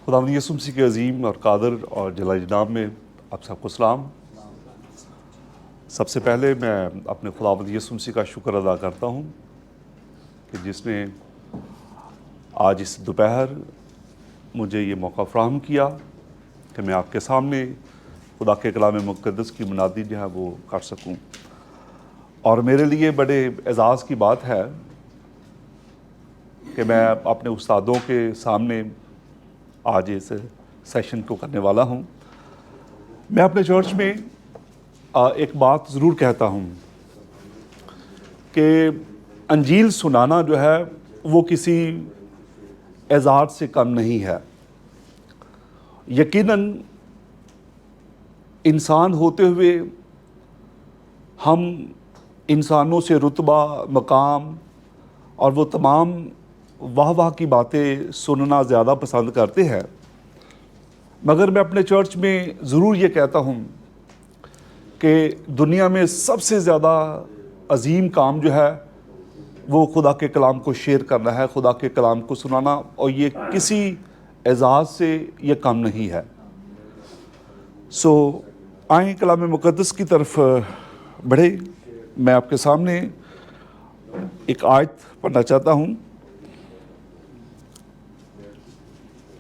خداوند یسوع مسیح کے عظیم اور قادر اور جلال جناب میں آپ سب کو سلام۔ سب سے پہلے میں اپنے خداوند یسوع مسیح کا شکر ادا کرتا ہوں کہ جس نے آج اس دوپہر مجھے یہ موقع فراہم کیا کہ میں آپ کے سامنے خدا کے کلام مقدس کی منادی جو ہے وہ کر سکوں، اور میرے لیے بڑے اعزاز کی بات ہے کہ میں اپنے استادوں کے سامنے آج اس سیشن کو کرنے والا ہوں۔ میں اپنے چرچ میں ایک بات ضرور کہتا ہوں کہ انجیل سنانا جو ہے وہ کسی اعزاز سے کم نہیں ہے۔ یقیناً انسان ہوتے ہوئے ہم انسانوں سے رتبہ، مقام اور وہ تمام واہ واہ کی باتیں سننا زیادہ پسند کرتے ہیں، مگر میں اپنے چرچ میں ضرور یہ کہتا ہوں کہ دنیا میں سب سے زیادہ عظیم کام جو ہے وہ خدا کے کلام کو شیئر کرنا ہے، خدا کے کلام کو سنانا، اور یہ کسی اعزاز سے یہ کم نہیں ہے۔ آئیں کلام مقدس کی طرف بڑھے۔ میں آپ کے سامنے ایک آیت پڑھنا چاہتا ہوں،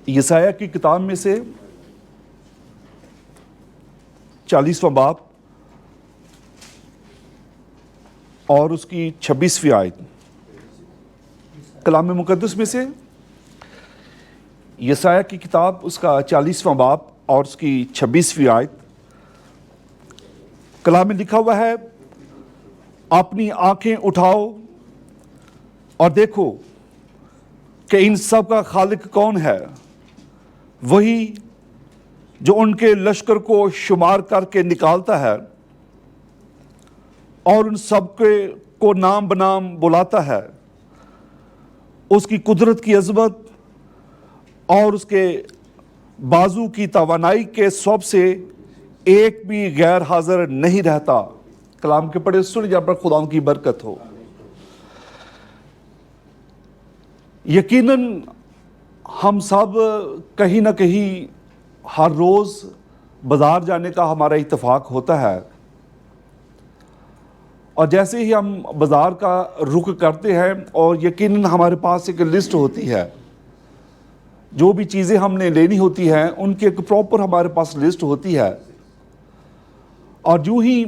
یسایہ کی کتاب میں سے 40واں باب اور اس کی 26ویں آیت۔ کلام مقدس میں سے یسایہ کی کتاب اس کا 40واں باب اور اس کی 26ویں آیت۔ کلام میں لکھا ہوا ہے، اپنی آنکھیں اٹھاؤ اور دیکھو کہ ان سب کا خالق کون ہے، وہی جو ان کے لشکر کو شمار کر کے نکالتا ہے اور ان سب کو نام بنام بلاتا ہے۔ اس کی قدرت کی عظمت اور اس کے بازو کی توانائی کے سب سے ایک بھی غیر حاضر نہیں رہتا۔ کلام کے پڑھے سن جہاں پر خدا کی برکت ہو۔ یقیناً ہم سب کہیں نہ کہیں ہر روز بازار جانے کا ہمارا اتفاق ہوتا ہے، اور جیسے ہی ہم بازار کا رخ کرتے ہیں اور یقیناً ہمارے پاس ایک لسٹ ہوتی ہے، جو بھی چیزیں ہم نے لینی ہوتی ہیں ان کی ایک پراپر ہمارے پاس لسٹ ہوتی ہے، اور جو ہی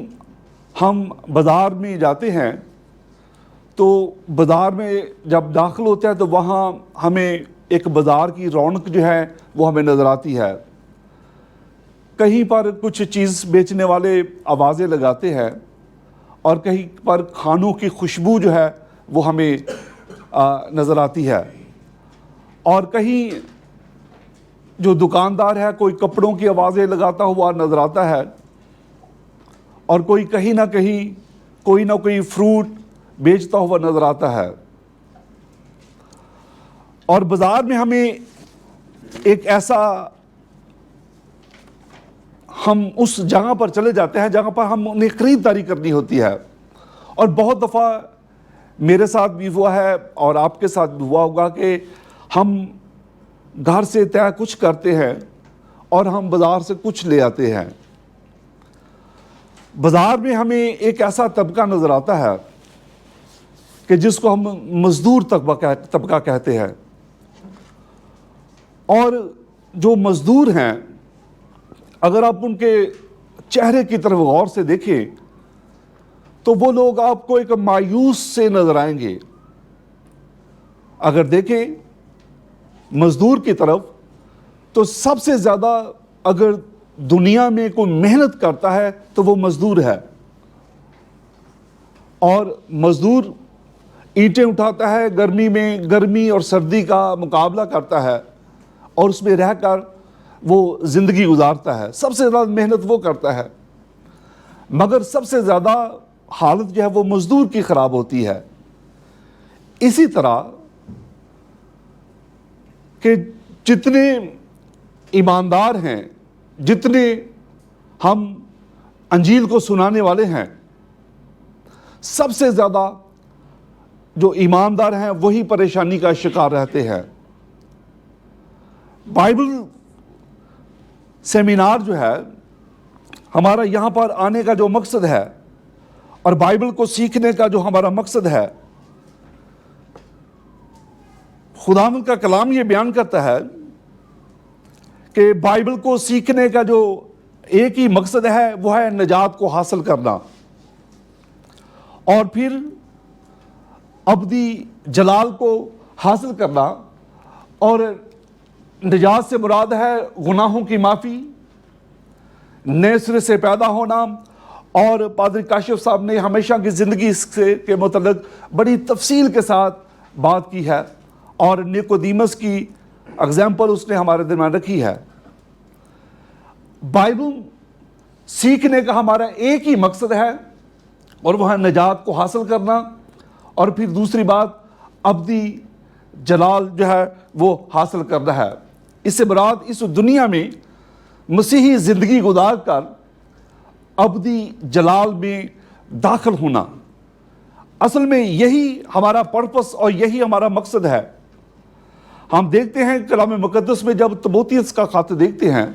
ہم بازار میں جاتے ہیں تو بازار میں جب داخل ہوتے ہیں تو وہاں ہمیں ایک بازار کی رونق جو ہے وہ ہمیں نظر آتی ہے۔ کہیں پر کچھ چیز بیچنے والے آوازیں لگاتے ہیں، اور کہیں پر کھانوں کی خوشبو جو ہے وہ ہمیں نظر آتی ہے، اور کہیں جو دکاندار ہے کوئی کپڑوں کی آوازیں لگاتا ہوا نظر آتا ہے، اور کوئی کہیں نہ کہیں کوئی نہ کوئی فروٹ بیچتا ہوا نظر آتا ہے۔ اور بازار میں ہمیں ایک ایسا، ہم اس جگہ پر چلے جاتے ہیں جہاں پر ہم انہیں خریداری کرنی ہوتی ہے، اور بہت دفعہ میرے ساتھ بھی ہوا ہے اور آپ کے ساتھ بھی ہوا ہوگا کہ ہم گھر سے طے کچھ کرتے ہیں اور ہم بازار سے کچھ لے آتے ہیں۔ بازار میں ہمیں ایک ایسا طبقہ نظر آتا ہے کہ جس کو ہم مزدور طبقہ کہتے ہیں، اور جو مزدور ہیں اگر آپ ان کے چہرے کی طرف غور سے دیکھیں تو وہ لوگ آپ کو ایک مایوس سے نظر آئیں گے۔ اگر دیکھیں مزدور کی طرف تو سب سے زیادہ اگر دنیا میں کوئی محنت کرتا ہے تو وہ مزدور ہے، اور مزدور اینٹیں اٹھاتا ہے، گرمی میں گرمی اور سردی کا مقابلہ کرتا ہے اور اس میں رہ کر وہ زندگی گزارتا ہے، سب سے زیادہ محنت وہ کرتا ہے، مگر سب سے زیادہ حالت جو ہے وہ مزدور کی خراب ہوتی ہے۔ اسی طرح کہ جتنے ایماندار ہیں، جتنے ہم انجیل کو سنانے والے ہیں، سب سے زیادہ جو ایماندار ہیں وہی پریشانی کا شکار رہتے ہیں۔ بائبل سیمینار جو ہے ہمارا یہاں پر آنے کا جو مقصد ہے اور بائبل کو سیکھنے کا جو ہمارا مقصد ہے، خداوند کا کلام یہ بیان کرتا ہے کہ بائبل کو سیکھنے کا جو ایک ہی مقصد ہے وہ ہے نجات کو حاصل کرنا اور پھر ابدی جلال کو حاصل کرنا، اور نجات سے مراد ہے گناہوں کی معافی، نئے سرے سے پیدا ہونا، اور پادری کاشف صاحب نے ہمیشہ کی زندگی سے کے متعلق بڑی تفصیل کے ساتھ بات کی ہے اور نیکودیمس کی اگزامپل اس نے ہمارے درمیان رکھی ہے۔ بائبل سیکھنے کا ہمارا ایک ہی مقصد ہے اور وہ ہے نجات کو حاصل کرنا، اور پھر دوسری بات ابدی جلال جو ہے وہ حاصل کرنا ہے۔ اس سے مراد اس دنیا میں مسیحی زندگی گزار کر ابدی جلال میں داخل ہونا۔ اصل میں یہی ہمارا پرپس اور یہی ہمارا مقصد ہے۔ ہم دیکھتے ہیں کلام مقدس میں جب تموتھیوس کا خط دیکھتے ہیں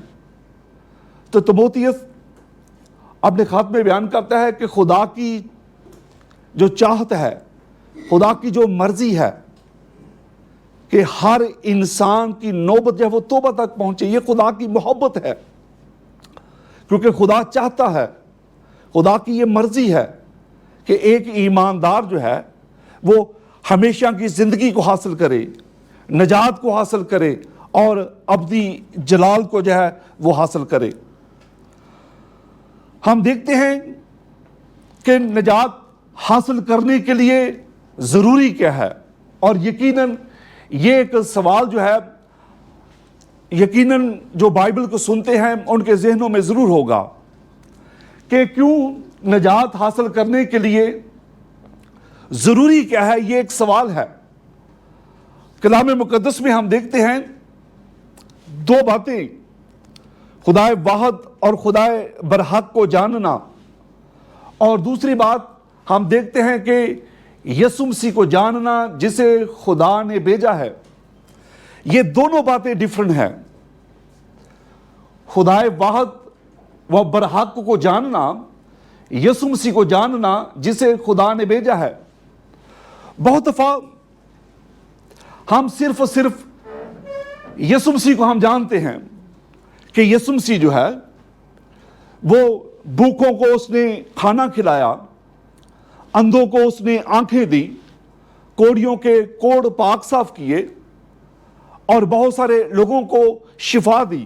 تو تموتھیوس اپنے خط میں بیان کرتا ہے کہ خدا کی جو چاہت ہے، خدا کی جو مرضی ہے کہ ہر انسان کی نوبت جو ہے وہ توبہ تک پہنچے، یہ خدا کی محبت ہے، کیونکہ خدا چاہتا ہے، خدا کی یہ مرضی ہے کہ ایک ایماندار جو ہے وہ ہمیشہ کی زندگی کو حاصل کرے، نجات کو حاصل کرے اور ابدی جلال کو جو ہے وہ حاصل کرے۔ ہم دیکھتے ہیں کہ نجات حاصل کرنے کے لیے ضروری کیا ہے، اور یقیناً یہ ایک سوال جو ہے یقیناً جو بائبل کو سنتے ہیں ان کے ذہنوں میں ضرور ہوگا کہ کیوں نجات حاصل کرنے کے لیے ضروری کیا ہے۔ یہ ایک سوال ہے۔ کلام مقدس میں ہم دیکھتے ہیں دو باتیں، خدائے واحد اور خدائے برحق کو جاننا، اور دوسری بات ہم دیکھتے ہیں کہ یسوع مسیح کو جاننا جسے خدا نے بھیجا ہے۔ یہ دونوں باتیں ڈیفرنٹ ہیں۔ خدائے واحد و برحق کو جاننا، یسوع مسیح کو جاننا جسے خدا نے بھیجا ہے۔ بہت دفعہ ہم صرف یسوع مسیح کو ہم جانتے ہیں کہ یسوع مسیح جو ہے وہ بھوکوں کو اس نے کھانا کھلایا، اندھوں کو اس نے آنکھیں دی، کوڑیوں کے کوڑ پاک صاف کیے اور بہت سارے لوگوں کو شفا دی۔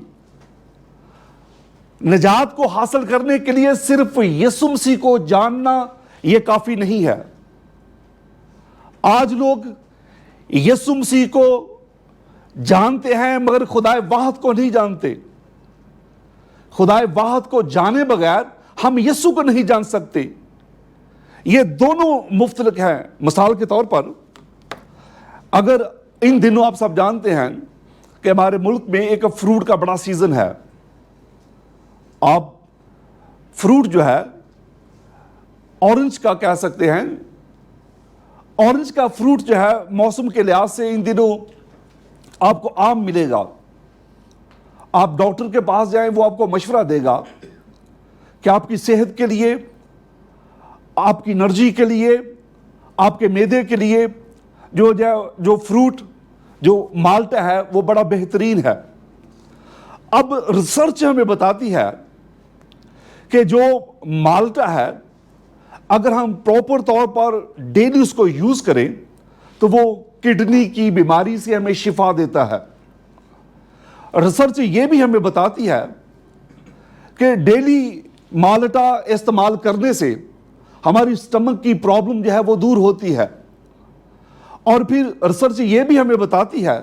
نجات کو حاصل کرنے کے لیے صرف یسوع مسیح کو جاننا یہ کافی نہیں ہے۔ آج لوگ یسوع مسیح کو جانتے ہیں مگر خدائے واحد کو نہیں جانتے۔ خدائے واحد کو جانے بغیر ہم یسوع کو نہیں جان سکتے۔ یہ دونوں مختلف ہیں۔ مثال کے طور پر اگر ان دنوں آپ سب جانتے ہیں کہ ہمارے ملک میں ایک فروٹ کا بڑا سیزن ہے، آپ فروٹ جو ہے اورنج کا کہہ سکتے ہیں، اورنج کا فروٹ جو ہے موسم کے لحاظ سے ان دنوں آپ کو عام ملے گا۔ آپ ڈاکٹر کے پاس جائیں وہ آپ کو مشورہ دے گا کہ آپ کی صحت کے لیے، آپ کی انرجی کے لیے، آپ کے معدے کے لیے جو فروٹ جو مالٹا ہے وہ بڑا بہترین ہے۔ اب ریسرچ ہمیں بتاتی ہے کہ جو مالٹا ہے اگر ہم پراپر طور پر ڈیلی اس کو یوز کریں تو وہ کڈنی کی بیماری سے ہمیں شفا دیتا ہے۔ ریسرچ یہ بھی ہمیں بتاتی ہے کہ ڈیلی مالٹا استعمال کرنے سے ہماری اسٹمک کی پرابلم جو ہے وہ دور ہوتی ہے۔ اور پھر ریسرچ یہ بھی ہمیں بتاتی ہے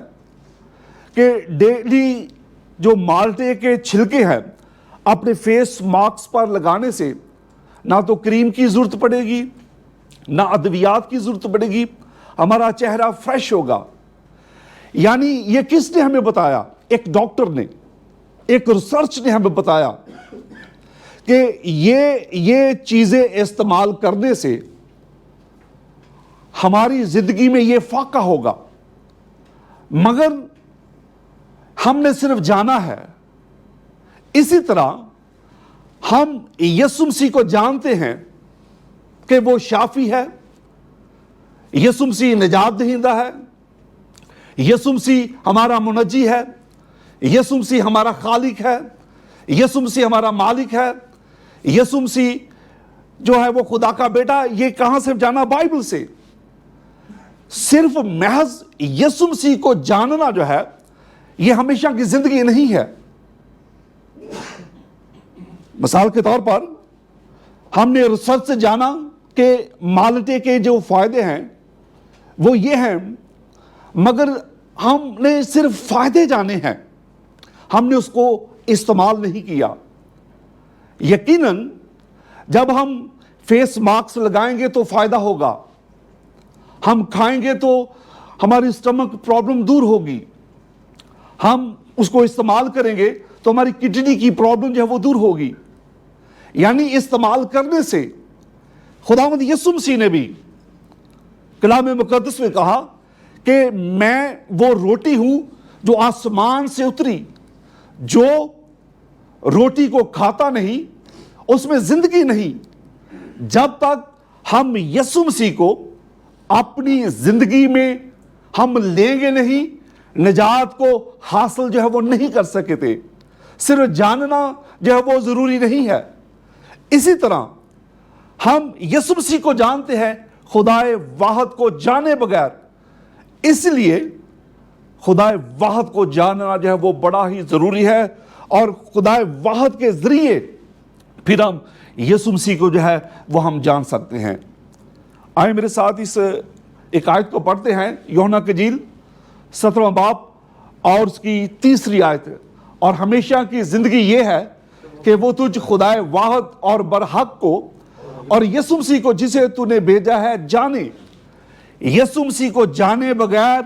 کہ ڈیلی جو مالٹے کے چھلکے ہیں اپنے فیس ماسک پر لگانے سے نہ تو کریم کی ضرورت پڑے گی، نہ ادویات کی ضرورت پڑے گی، ہمارا چہرہ فریش ہوگا۔ یعنی یہ کس نے ہمیں بتایا؟ ایک ڈاکٹر نے، ایک ریسرچ نے ہمیں بتایا کہ یہ چیزیں استعمال کرنے سے ہماری زندگی میں یہ فائدہ ہوگا، مگر ہم نے صرف جانا ہے. اسی طرح ہم یسوع مسیح کو جانتے ہیں کہ وہ شافی ہے, یسوع مسیح نجات دہندہ ہے, یسوع مسیح ہمارا منجی ہے, یسوع مسیح ہمارا خالق ہے, یسوع مسیح ہمارا مالک ہے, یسوع مسیح جو ہے وہ خدا کا بیٹا. یہ کہاں سے جانا؟ بائبل سے. صرف محض یسوع مسیح کو جاننا جو ہے یہ ہمیشہ کی زندگی نہیں ہے. مثال کے طور پر ہم نے ریسرچ سے جانا کہ مالٹے کے جو فائدے ہیں وہ یہ ہیں, مگر ہم نے صرف فائدے جانے ہیں, ہم نے اس کو استعمال نہیں کیا. یقیناً جب ہم فیس ماسک لگائیں گے تو فائدہ ہوگا, ہم کھائیں گے تو ہماری اسٹمک پرابلم دور ہوگی, ہم اس کو استعمال کریں گے تو ہماری کڈنی کی پرابلم جو ہے وہ دور ہوگی. یعنی استعمال کرنے سے خداوند یسوع مسیح نے بھی کلام مقدس میں کہا کہ میں وہ روٹی ہوں جو آسمان سے اتری, جو روٹی کو کھاتا نہیں اس میں زندگی نہیں. جب تک ہم یسوع مسیح کو اپنی زندگی میں ہم لیں گے نہیں, نجات کو حاصل جو ہے وہ نہیں کر سکے تھے. صرف جاننا جو ہے وہ ضروری نہیں ہے. اسی طرح ہم یسوع مسیح کو جانتے ہیں خدائے واحد کو جانے بغیر. اس لیے خدائے واحد کو جاننا جو ہے وہ بڑا ہی ضروری ہے, اور خدائے واحد کے ذریعے پھر ہم یسوع مسیح کو جو ہے وہ ہم جان سکتے ہیں. آئے میرے ساتھ اس ایک آیت کو پڑھتے ہیں, یوحنا کی انجیل 17واں باب اور اس کی 3 آیت. اور ہمیشہ کی زندگی یہ ہے کہ وہ تجھ خدائے واحد اور برحق کو اور یسوع مسیح کو جسے تو نے بھیجا ہے جانے. یسوع مسیح کو جانے بغیر,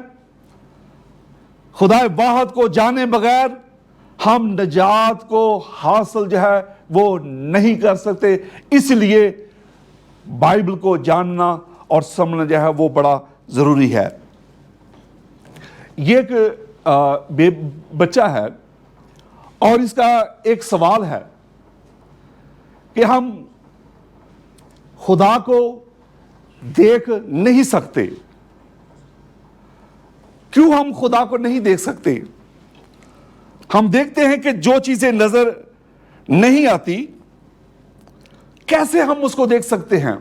خدائے واحد کو جانے بغیر ہم نجات کو حاصل جو ہے وہ نہیں کر سکتے. اس لیے بائبل کو جاننا اور سمجھنا جو ہے وہ بڑا ضروری ہے. یہ ایک بچہ ہے اور اس کا ایک سوال ہے کہ ہم خدا کو دیکھ نہیں سکتے. کیوں ہم خدا کو نہیں دیکھ سکتے؟ ہم دیکھتے ہیں کہ جو چیزیں نظر نہیں آتی کیسے ہم اس کو دیکھ سکتے ہیں؟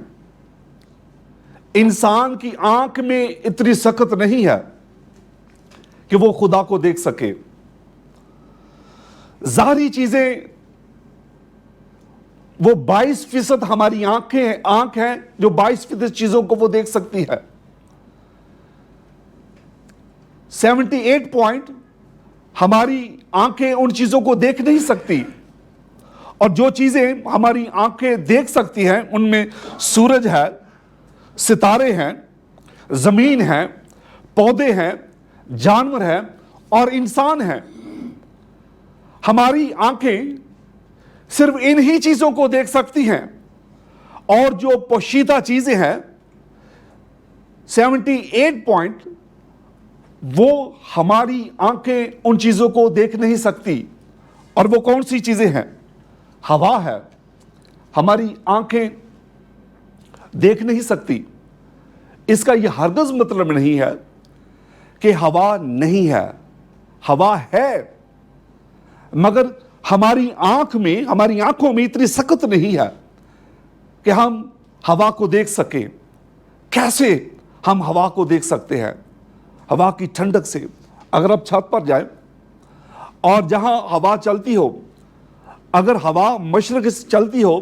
انسان کی آنکھ میں اتنی سخت نہیں ہے کہ وہ خدا کو دیکھ سکے. ظاہری چیزیں وہ 22% ہماری آنکھ ہے جو 22% چیزوں کو وہ دیکھ سکتی ہے. 78% ہماری آنکھیں ان چیزوں کو دیکھ نہیں سکتی, اور جو چیزیں ہماری آنکھیں دیکھ سکتی ہیں ان میں سورج ہے, ستارے ہیں, زمین ہے, پودے ہیں, جانور ہیں اور انسان ہیں. ہماری آنکھیں صرف انہی چیزوں کو دیکھ سکتی ہیں, اور جو پوشیدہ چیزیں ہیں 78% وہ ہماری آنکھیں ان چیزوں کو دیکھ نہیں سکتی. اور وہ کون سی چیزیں ہیں؟ ہوا ہے, ہماری آنکھیں دیکھ نہیں سکتی. اس کا یہ ہرگز مطلب نہیں ہے کہ ہوا نہیں ہے, ہوا ہے, مگر ہماری آنکھوں میں اتنی سخت نہیں ہے کہ ہم ہوا کو دیکھ سکیں. کیسے ہم ہوا کو دیکھ سکتے ہیں؟ ہوا کی ٹھنڈک سے. اگر آپ چھت پر جائیں اور جہاں ہوا چلتی ہو, اگر ہوا مشرق سے چلتی ہو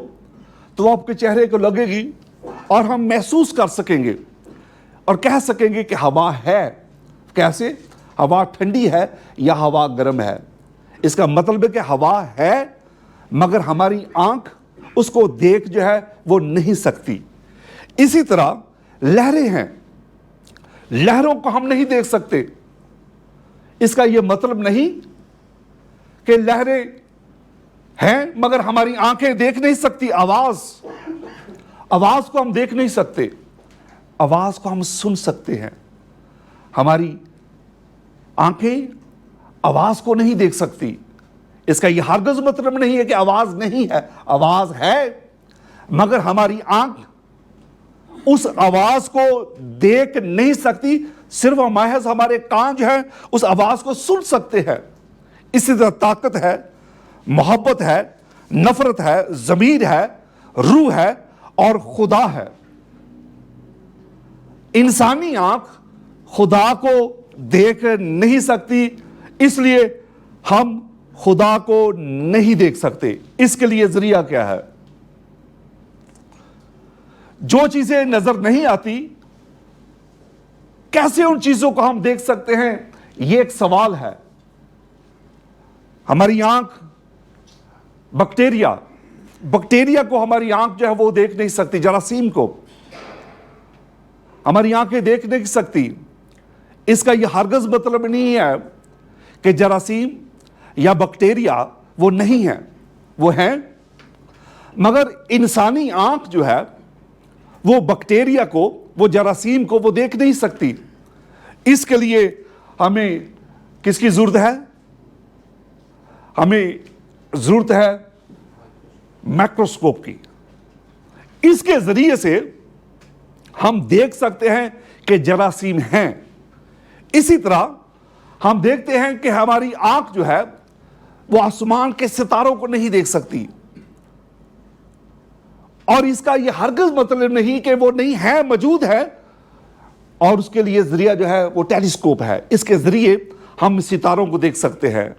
تو آپ کے چہرے کو لگے گی اور ہم محسوس کر سکیں گے اور کہہ سکیں گے کہ ہوا ہے. کیسے؟ ہوا ٹھنڈی ہے یا ہوا گرم ہے. اس کا مطلب ہے کہ ہوا ہے مگر ہماری آنکھ اس کو دیکھ جو ہے وہ نہیں سکتی. اسی طرح لہریں ہیں, لہروں کو ہم نہیں دیکھ سکتے. اس کا یہ مطلب نہیں کہ لہریں ہیں مگر ہماری آنکھیں دیکھ نہیں سکتی. آواز کو ہم دیکھ نہیں سکتے, آواز کو ہم سن سکتے ہیں. ہماری آنکھیں آواز کو نہیں دیکھ سکتی. اس کا یہ ہرگز مطلب نہیں ہے کہ آواز نہیں ہے، آواز ہے، مگر ہماری آنکھ اس آواز کو دیکھ نہیں سکتی. صرف محض ہمارے کان جو ہے اس آواز کو سن سکتے ہیں. اسی طرح طاقت ہے، محبت ہے، نفرت ہے، ضمیر ہے، روح ہے اور خدا ہے. انسانی آنکھ خدا کو دیکھ نہیں سکتی، اس لیے ہم خدا کو نہیں دیکھ سکتے. اس کے لیے ذریعہ کیا ہے؟ جو چیزیں نظر نہیں آتی، کیسے ان چیزوں کو ہم دیکھ سکتے ہیں؟ یہ ایک سوال ہے. ہماری آنکھ بیکٹیریا کو ہماری آنکھ جو ہے وہ دیکھ نہیں سکتی. جراثیم کو ہماری آنکھیں دیکھ نہیں سکتی. اس کا یہ ہرگز مطلب نہیں ہے کہ جراثیم یا بیکٹیریا وہ نہیں ہیں، وہ ہیں. مگر انسانی آنکھ جو ہے وہ بیکٹیریا کو، وہ جراثیم کو وہ دیکھ نہیں سکتی. اس کے لیے ہمیں کس کی ضرورت ہے؟ ہمیں ضرورت ہے مائکروسکوپ کی. اس کے ذریعے سے ہم دیکھ سکتے ہیں کہ جراثیم ہیں. اسی طرح ہم دیکھتے ہیں کہ ہماری آنکھ جو ہے وہ آسمان کے ستاروں کو نہیں دیکھ سکتی. اور اس کا یہ ہرگز مطلب نہیں کہ وہ نہیں ہے، موجود ہے. اور اس کے لیے ذریعہ جو ہے وہ ٹیلیسکوپ ہے. اس کے ذریعے ہم ستاروں کو دیکھ سکتے ہیں.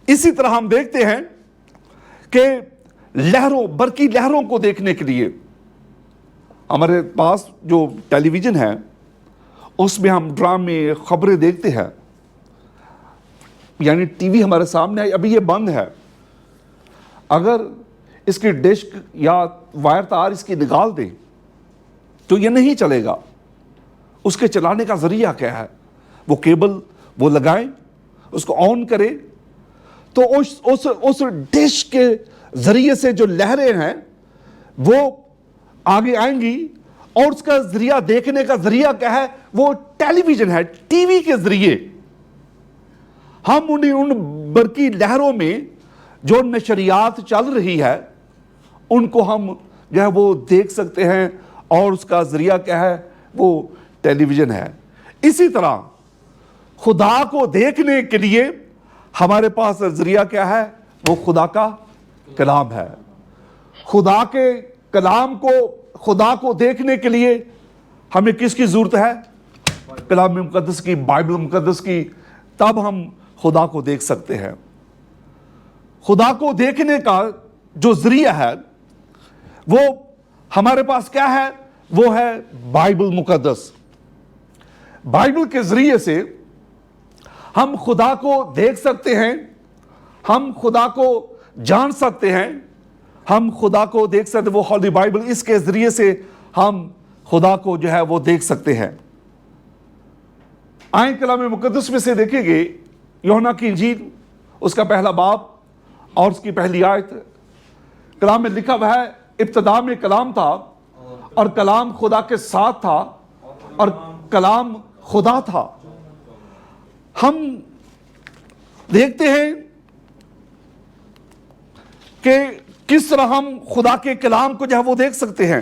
اسی طرح ہم دیکھتے ہیں کہ برقی لہروں کو دیکھنے کے لیے ہمارے پاس جو ٹیلی ویژن ہے اس میں ہم ڈرامے، خبریں دیکھتے ہیں. یعنی ٹی وی ہمارے سامنے ہے، ابھی یہ بند ہے. اگر اس کی ڈش یا وائر تار اس کی نکال دیں تو یہ نہیں چلے گا. اس کے چلانے کا ذریعہ کیا ہے؟ وہ کیبل وہ لگائیں، اس کو آن کریں تو اس ڈش کے ذریعے سے جو لہریں ہیں وہ آگے آئیں گی. اور اس کا ذریعہ دیکھنے کا ذریعہ کیا ہے؟ وہ ٹیلی ویژن ہے. ٹی وی کے ذریعے ہم ان برقی لہروں میں جو نشریات چل رہی ہے ان کو ہم جو ہے وہ دیکھ سکتے ہیں. اور اس کا ذریعہ کیا ہے؟ وہ ٹیلی ویژن ہے. اسی طرح خدا کو دیکھنے کے لیے ہمارے پاس ذریعہ کیا ہے؟ وہ خدا کا کلام ہے. خدا کے کلام کو، خدا کو دیکھنے کے لیے ہمیں کس کی ضرورت ہے؟ کلام مقدس کی، بائبل مقدس کی. تب ہم خدا کو دیکھ سکتے ہیں. خدا کو دیکھنے کا جو ذریعہ ہے وہ ہمارے پاس کیا ہے؟ وہ ہے بائبل مقدس. بائبل کے ذریعے سے ہم خدا کو دیکھ سکتے ہیں، ہم خدا کو جان سکتے ہیں، ہم خدا کو دیکھ سکتے ہیں. وہ ہولی بائبل، اس کے ذریعے سے ہم خدا کو جو ہے وہ دیکھ سکتے ہیں. آئیں کلام مقدس میں سے دیکھیں گے یوحنا کی انجیل، اس کا پہلا باب اور اس کی پہلی آیت. کلام میں لکھا ہوا ہے، ابتدا میں کلام تھا اور کلام خدا کے ساتھ تھا اور کلام خدا تھا. ہم دیکھتے ہیں کہ کس طرح ہم خدا کے کلام کو جو ہے وہ دیکھ سکتے ہیں.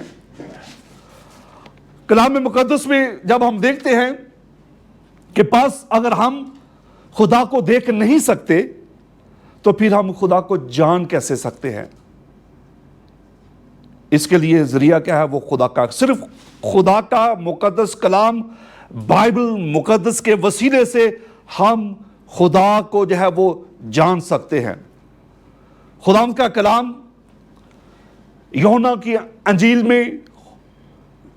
کلام مقدس میں جب ہم دیکھتے ہیں کہ پس اگر ہم خدا کو دیکھ نہیں سکتے تو پھر ہم خدا کو جان کیسے سکتے ہیں؟ اس کے لیے ذریعہ کیا ہے؟ وہ خدا کا، صرف خدا کا مقدس کلام بائبل مقدس کے وسیلے سے ہم خدا کو جو ہے وہ جان سکتے ہیں. خدا کا کلام یوحنا کی انجیل میں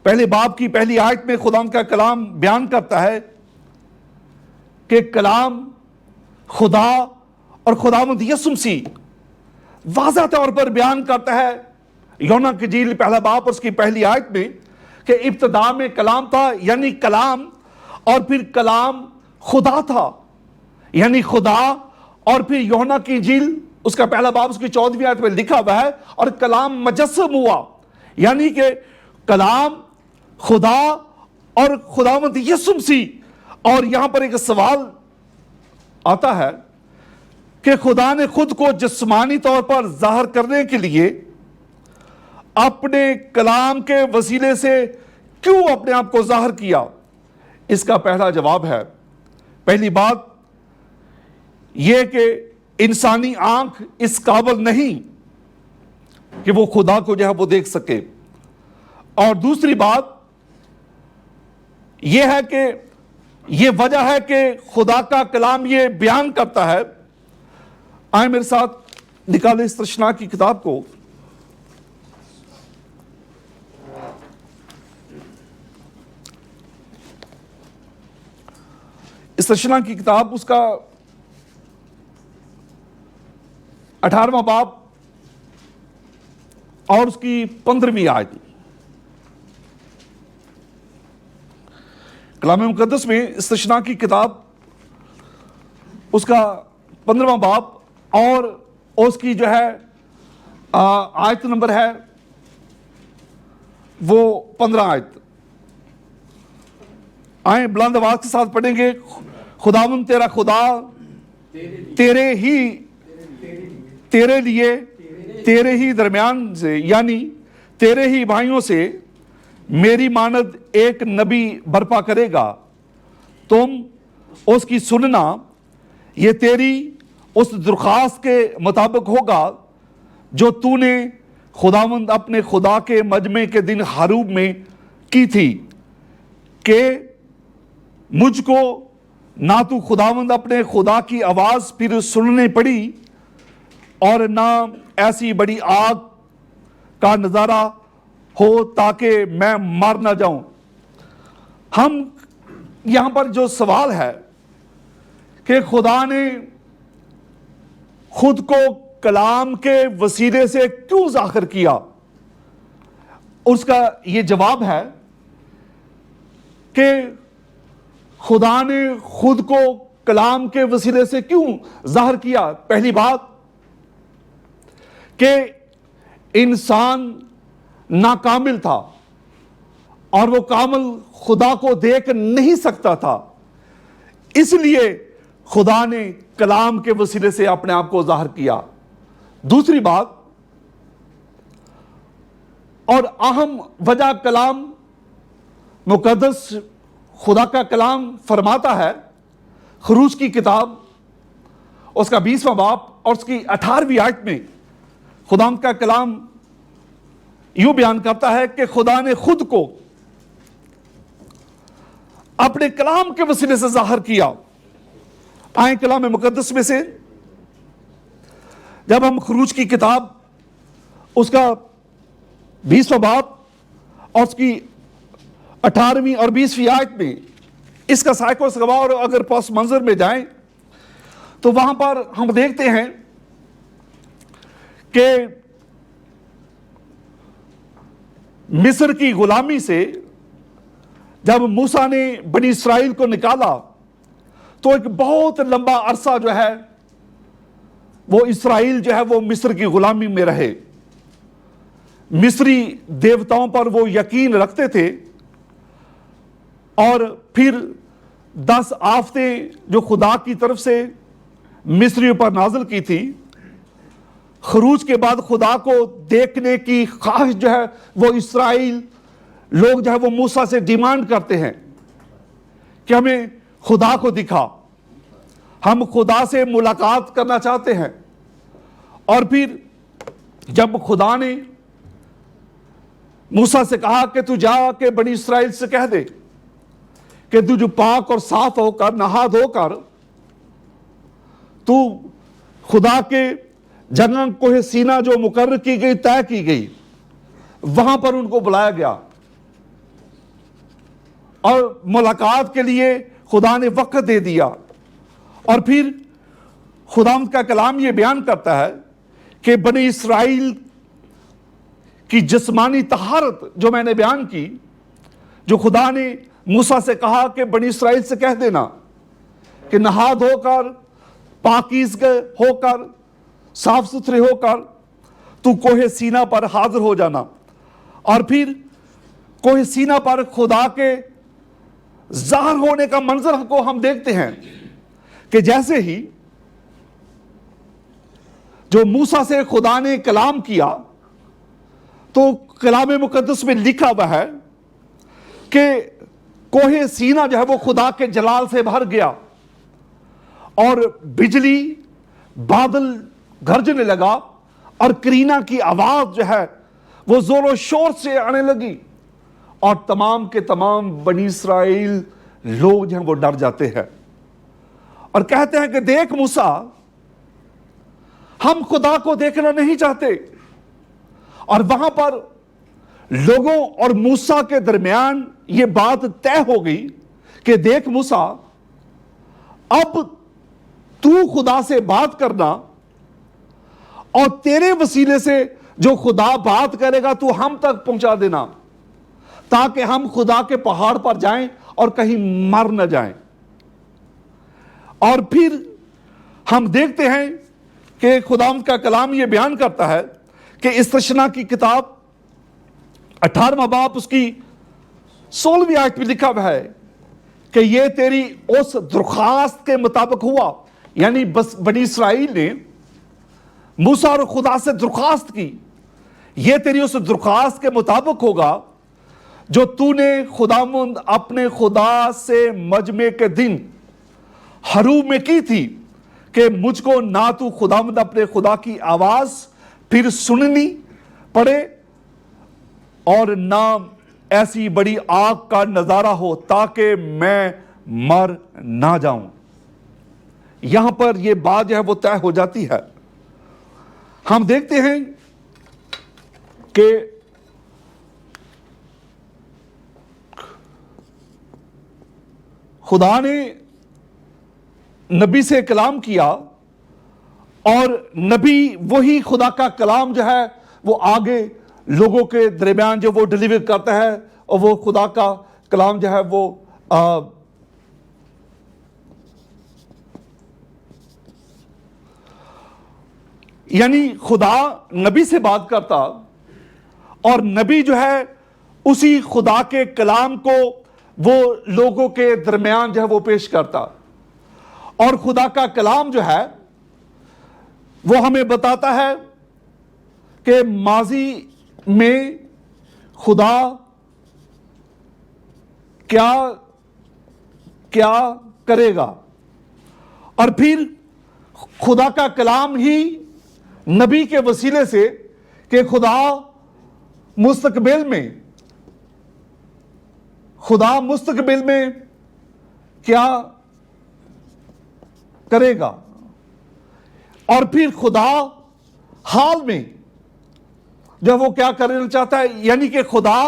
پہلے باب کی پہلی آیت میں خدا کا کلام بیان کرتا ہے کہ کلام خدا اور خداوند یسوع مسیح واضح طور پر بیان کرتا ہے یوحنا کی انجیل پہلا باب اور اس کی پہلی آیت میں کہ ابتدا میں کلام تھا، یعنی کلام، اور پھر کلام خدا تھا، یعنی خدا. اور پھر یوحنا کی انجیل اس کا پہلا باب اس کی 14ویں آیت میں لکھا ہوا ہے اور کلام مجسم ہوا، یعنی کہ کلام خدا اور خداوند یسوع مسیح. اور یہاں پر ایک سوال آتا ہے کہ خدا نے خود کو جسمانی طور پر ظاہر کرنے کے لیے اپنے کلام کے وسیلے سے کیوں اپنے آپ کو ظاہر کیا؟ اس کا پہلا جواب ہے، پہلی بات یہ کہ انسانی آنکھ اس قابل نہیں کہ وہ خدا کو جو ہے وہ دیکھ سکے، اور دوسری بات یہ ہے کہ یہ وجہ ہے کہ خدا کا کلام یہ بیان کرتا ہے۔ آئیں میرے ساتھ نکالیں اس تشریح کی کتاب کو، اس تشریح کی کتاب اس کا 18واں باب اور اس کی 15ویں آیت۔ کلام مقدس میں اس تشریح کی کتاب اس کا 15واں باب اور اس کی جو ہے آیت نمبر ہے وہ 15 آیت۔ آئیں بلند آواز کے ساتھ پڑھیں گے۔ خداوند تیرا خدا تیرے لیے تیرے ہی درمیان سے، یعنی تیرے ہی بھائیوں سے میری مانند ایک نبی برپا کرے گا، تم اس کی سننا، یہ تیری اس درخواست کے مطابق ہوگا جو تو نے خداوند اپنے خدا کے مجمع کے دن حروب میں کی تھی، کہ مجھ کو نہ تو خداوند اپنے خدا کی آواز پھر سننے پڑی اور نہ ایسی بڑی آگ کا نظارہ ہو تاکہ میں مر نہ جاؤں۔ ہم یہاں پر جو سوال ہے کہ خدا نے خود کو کلام کے وسیلے سے کیوں ظاہر کیا، اس کا یہ جواب ہے کہ خدا نے خود کو کلام کے وسیلے سے کیوں ظاہر کیا؟ پہلی بات کہ انسان ناکامل تھا اور وہ کامل خدا کو دیکھ نہیں سکتا تھا، اس لیے خدا نے کلام کے وسیلے سے اپنے آپ کو ظاہر کیا۔ دوسری بات اور اہم وجہ، کلام مقدس خدا کا کلام فرماتا ہے، خروج کی کتاب اس کا 20واں باب اور اس کی 18ویں آیت میں خدا کا کلام یوں بیان کرتا ہے کہ خدا نے خود کو اپنے کلام کے وسیلے سے ظاہر کیا۔ آئیں کلام مقدس میں سے جب ہم خروج کی کتاب اس کا 20واں باب اور اس کی 18ویں اور 20ویں آیت میں اس کا سائیکو سگوا، اور اگر پس منظر میں جائیں تو وہاں پر ہم دیکھتے ہیں کہ مصر کی غلامی سے جب موسیٰ نے بنی اسرائیل کو نکالا تو ایک بہت لمبا عرصہ جو ہے وہ اسرائیل جو ہے وہ مصر کی غلامی میں رہے۔ مصری دیوتاؤں پر وہ یقین رکھتے تھے، اور پھر 10 آفتیں جو خدا کی طرف سے مصریوں پر نازل کی تھی، خروج کے بعد خدا کو دیکھنے کی خواہش جو ہے وہ اسرائیل لوگ جو ہے وہ موسیٰ سے ڈیمانڈ کرتے ہیں کہ ہمیں خدا کو دکھا، ہم خدا سے ملاقات کرنا چاہتے ہیں۔ اور پھر جب خدا نے موسیٰ سے کہا کہ تو جا کے بنی اسرائیل سے کہہ دے کہ تو جو پاک اور صاف ہو کر، نہا دھو کر تو خدا کے جگہ کوہ سینا جو مقرر کی گئی، طے کی گئی، وہاں پر ان کو بلایا گیا اور ملاقات کے لیے خدا نے وقت دے دیا۔ اور پھر خداوند کا کلام یہ بیان کرتا ہے کہ بنی اسرائیل کی جسمانی طہارت جو میں نے بیان کی، جو خدا نے موسیٰ سے کہا کہ بنی اسرائیل سے کہہ دینا کہ نہا دھو کر، پاکیزگی ہو کر، صاف ستھرے ہو کر تو کوہ سینا پر حاضر ہو جانا۔ اور پھر کوہ سینا پر خدا کے ظاہر ہونے کا منظر کو ہم دیکھتے ہیں کہ جیسے ہی جو موسیٰ سے خدا نے کلام کیا تو کلام مقدس میں لکھا ہوا ہے کہ کوہ سینا جو ہے وہ خدا کے جلال سے بھر گیا اور بجلی بادل گرجنے لگا اور کرینا کی آواز جو ہے وہ زور و شور سے آنے لگی اور تمام کے تمام بنی اسرائیل لوگ جو ہیں وہ ڈر جاتے ہیں اور کہتے ہیں کہ دیکھ موسیٰ ہم خدا کو دیکھنا نہیں چاہتے. اور وہاں پر لوگوں اور موسیٰ کے درمیان یہ بات طے ہو گئی کہ دیکھ موسیٰ اب تو خدا سے بات کرنا اور تیرے وسیلے سے جو خدا بات کرے گا تو ہم تک پہنچا دینا تاکہ ہم خدا کے پہاڑ پر جائیں اور کہیں مر نہ جائیں. اور پھر ہم دیکھتے ہیں کہ خداوند کا کلام یہ بیان کرتا ہے کہ استثنا کی کتاب 18واں باب اس کی 16ویں آیت میں لکھا ہوا ہے کہ یہ تیری اس درخواست کے مطابق ہوا. یعنی بس بنی اسرائیل نے موسیٰ اور خدا سے درخواست کی, یہ تیری اس درخواست کے مطابق ہوگا جو تو نے خداوند اپنے خدا سے مجمع کے دن حروب میں کی تھی کہ مجھ کو نہ تو خداوند اپنے خدا کی آواز پھر سننی پڑے اور نہ ایسی بڑی آگ کا نظارہ ہو تاکہ میں مر نہ جاؤں. یہاں پر یہ بات جو ہے وہ طے ہو جاتی ہے. ہم دیکھتے ہیں کہ خدا نے نبی سے کلام کیا اور نبی وہی خدا کا کلام جو ہے وہ آگے لوگوں کے درمیان جو وہ ڈیلیور کرتا ہے اور وہ خدا کا کلام جو ہے وہ یعنی خدا نبی سے بات کرتا اور نبی جو ہے اسی خدا کے کلام کو وہ لوگوں کے درمیان جو ہے وہ پیش کرتا. اور خدا کا کلام جو ہے وہ ہمیں بتاتا ہے کہ ماضی میں خدا کیا کیا کرے گا اور پھر خدا کا کلام ہی نبی کے وسیلے سے کہ خدا مستقبل میں کیا کرے گا اور پھر خدا حال میں جب وہ کیا کرنا چاہتا ہے. یعنی کہ خدا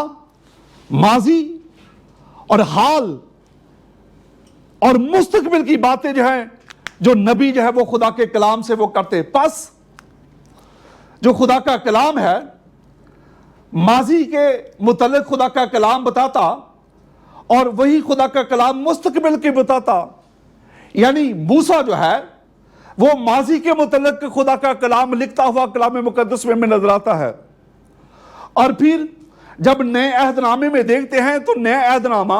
ماضی اور حال اور مستقبل کی باتیں جو ہیں جو نبی جو ہے وہ خدا کے کلام سے وہ کرتے. پس جو خدا کا کلام ہے ماضی کے متعلق خدا کا کلام بتاتا اور وہی خدا کا کلام مستقبل کے بتاتا. یعنی موسیٰ جو ہے وہ ماضی کے متعلق خدا کا کلام لکھتا ہوا کلام مقدس میں نظر آتا ہے. اور پھر جب نئے عہد نامے میں دیکھتے ہیں تو نئے عہد نامہ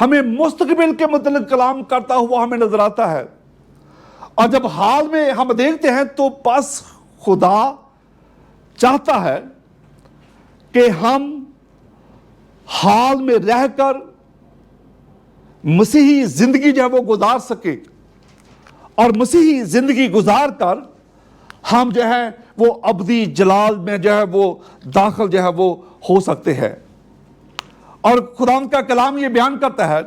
ہمیں مستقبل کے متعلق کلام کرتا ہوا ہمیں نظر آتا ہے. اور جب حال میں ہم دیکھتے ہیں تو پس خدا چاہتا ہے کہ ہم حال میں رہ کر مسیحی زندگی جو ہے وہ گزار سکے اور مسیحی زندگی گزار کر ہم جو ہے وہ ابدی جلال میں جو ہے وہ داخل جو ہے وہ ہو سکتے ہیں. اور خداوند کا کلام یہ بیان کرتا ہے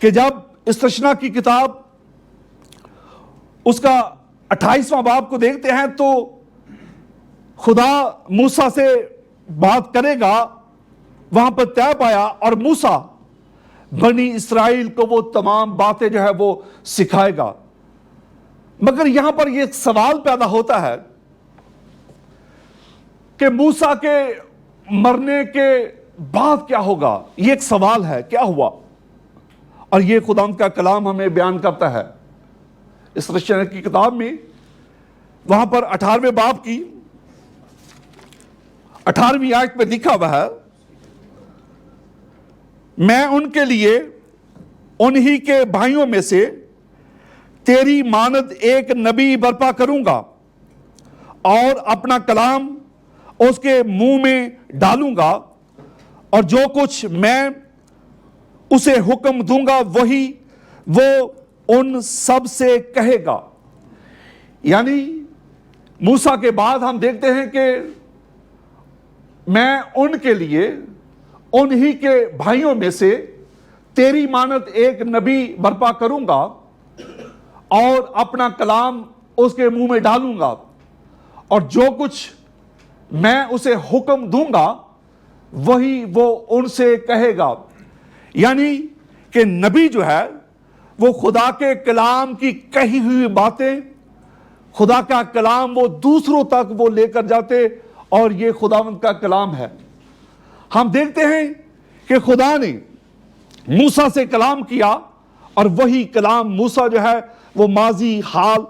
کہ جب استثنا کی کتاب اس کا 28واں باب کو دیکھتے ہیں تو خدا موسیٰ سے بات کرے گا وہاں پر طے پایا اور موسیٰ بنی اسرائیل کو وہ تمام باتیں جو ہے وہ سکھائے گا. مگر یہاں پر یہ ایک سوال پیدا ہوتا ہے کہ موسیٰ کے مرنے کے بعد کیا ہوگا. یہ ایک سوال ہے, کیا ہوا؟ اور یہ خداوند کا کلام ہمیں بیان کرتا ہے استثنا کی کتاب میں. وہاں پر 18ویں باب کی 18ویں آیت میں لکھا ہوا ہے, میں ان کے لیے انہی کے بھائیوں میں سے تیری مانند ایک نبی برپا کروں گا اور اپنا کلام اس کے منہ میں ڈالوں گا، اور جو کچھ میں اسے حکم دوں گا وہی وہ ان سب سے کہے گا۔ یعنی موسیٰ کے بعد ہم دیکھتے ہیں کہ میں ان کے لیے انہی کے بھائیوں میں سے تیری مانند ایک نبی برپا کروں گا اور اپنا کلام اس کے منہ میں ڈالوں گا، اور جو کچھ میں اسے حکم دوں گا وہی وہ ان سے کہے گا۔ یعنی کہ نبی جو ہے وہ خدا کے کلام کی کہی ہوئی باتیں، خدا کا کلام وہ دوسروں تک وہ لے کر جاتے، اور یہ خداوند کا کلام ہے۔ ہم دیکھتے ہیں کہ خدا نے موسیٰ سے کلام کیا، اور وہی کلام موسیٰ جو ہے وہ ماضی، حال